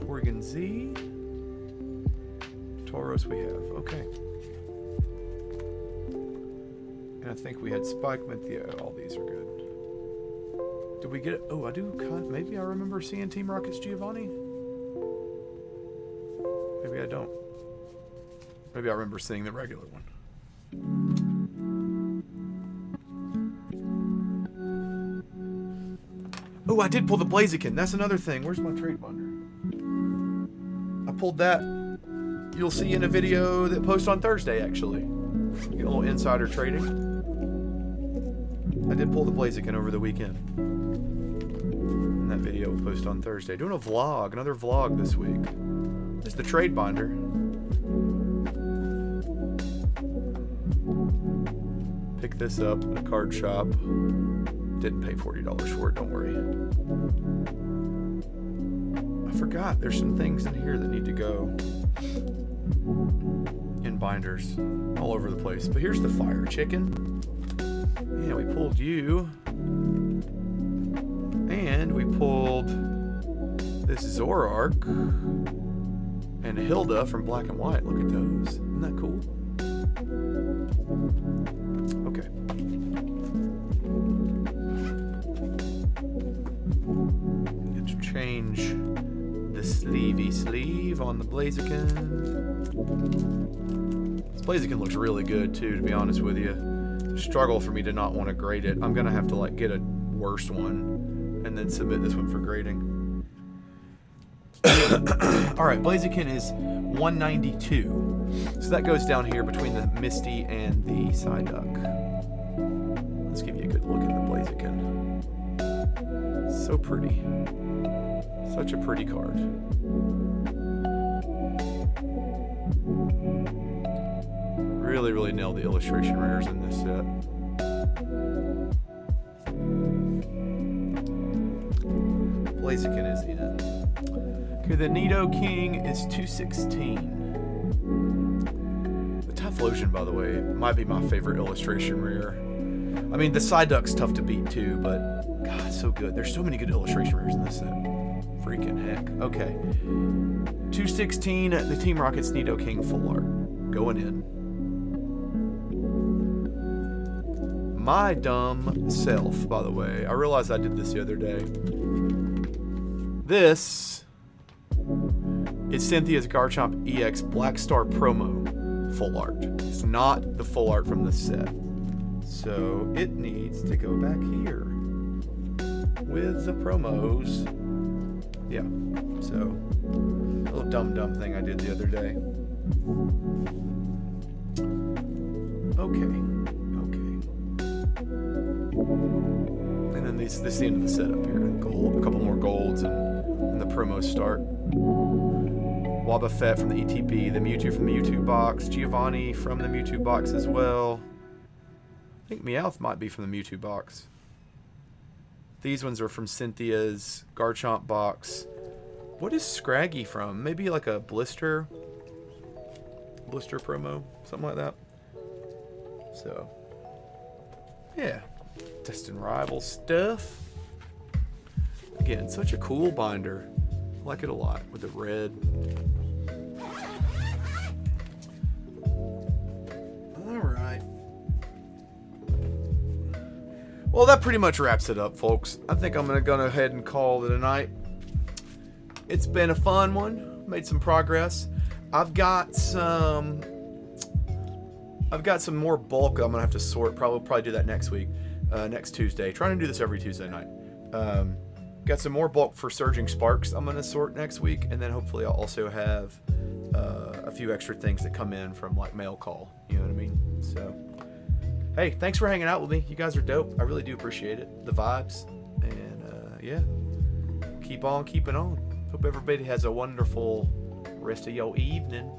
A: Porygon Z. Tauros we have. Okay. And I think we had Spikeman. Yeah, all these are good. Did we get it? Oh, I do maybe I remember seeing Team Rocket's Giovanni. Maybe I don't. Maybe I remember seeing the regular one. Oh, I did pull the Blaziken. That's another thing. Where's my trade binder? I pulled that. You'll see in a video that posts on Thursday, actually. Get a little insider trading. I did pull the Blaziken over the weekend. And that video will post on Thursday. Doing a vlog, another vlog this week. There's the trade binder. Picked this up at a card shop. Didn't pay $40 for it, don't worry. I forgot, there's some things in here that need to go. binders all over the place. But here's the fire chicken. Yeah, we pulled you. And we pulled this Zoroark and Hilda from Black and White. Look at those. Isn't that cool? Okay. Let's change the sleevey sleeve on the Blaziken. This Blaziken looks really good too, to be honest with you. Struggle for me to not want to grade it. I'm gonna have to like get a worse one and then submit this one for grading. Alright, Blaziken is 192. So that goes down here between the Misty and the Psyduck. Let's give you a good look at the Blaziken. So pretty. Such a pretty card. Really, really nailed the illustration rares in this set. Blaziken is in. Okay, the Nidoking is 216. The Typhlosion, by the way, might be my favorite illustration rare. I mean, the Psyduck's tough to beat too, but God, so good. There's so many good illustration rares in this set. Freaking heck. Okay. 216, the Team Rocket's Nidoking full art. Going in. My dumb self, by the way. I realized I did this the other day. This is Cynthia's Garchomp EX Black Star promo full art. It's not the full art from the set. So it needs to go back here with the promos. Yeah, so a little dumb thing I did the other day. Okay. And then this is the end of the setup here. Gold, a couple more golds, and the promos start. Wobbuffet from the ETB, the Mewtwo from the Mewtwo box, Giovanni from the Mewtwo box as well. I think Meowth might be from the Mewtwo box. These ones are from Cynthia's Garchomp box. What is Scraggy from? Maybe like a blister promo, something like that. So, yeah, Destined Rival stuff. Again, such a cool binder. I like it a lot with the red. Alright. Well, that pretty much wraps it up, folks. I think I'm going to go ahead and call it a night. It's been a fun one. Made some progress. I've got some more bulk I'm going to have to sort. Probably do that next week. Next Tuesday. Trying to do this every Tuesday night. Got some more bulk for Surging Sparks I'm going to sort next week, and then hopefully I'll also have a few extra things that come in from like mail call. You know what I mean? So, hey, thanks for hanging out with me. You guys are dope. I really do appreciate it. The vibes. And yeah, keep on keeping on. Hope everybody has a wonderful rest of your evening.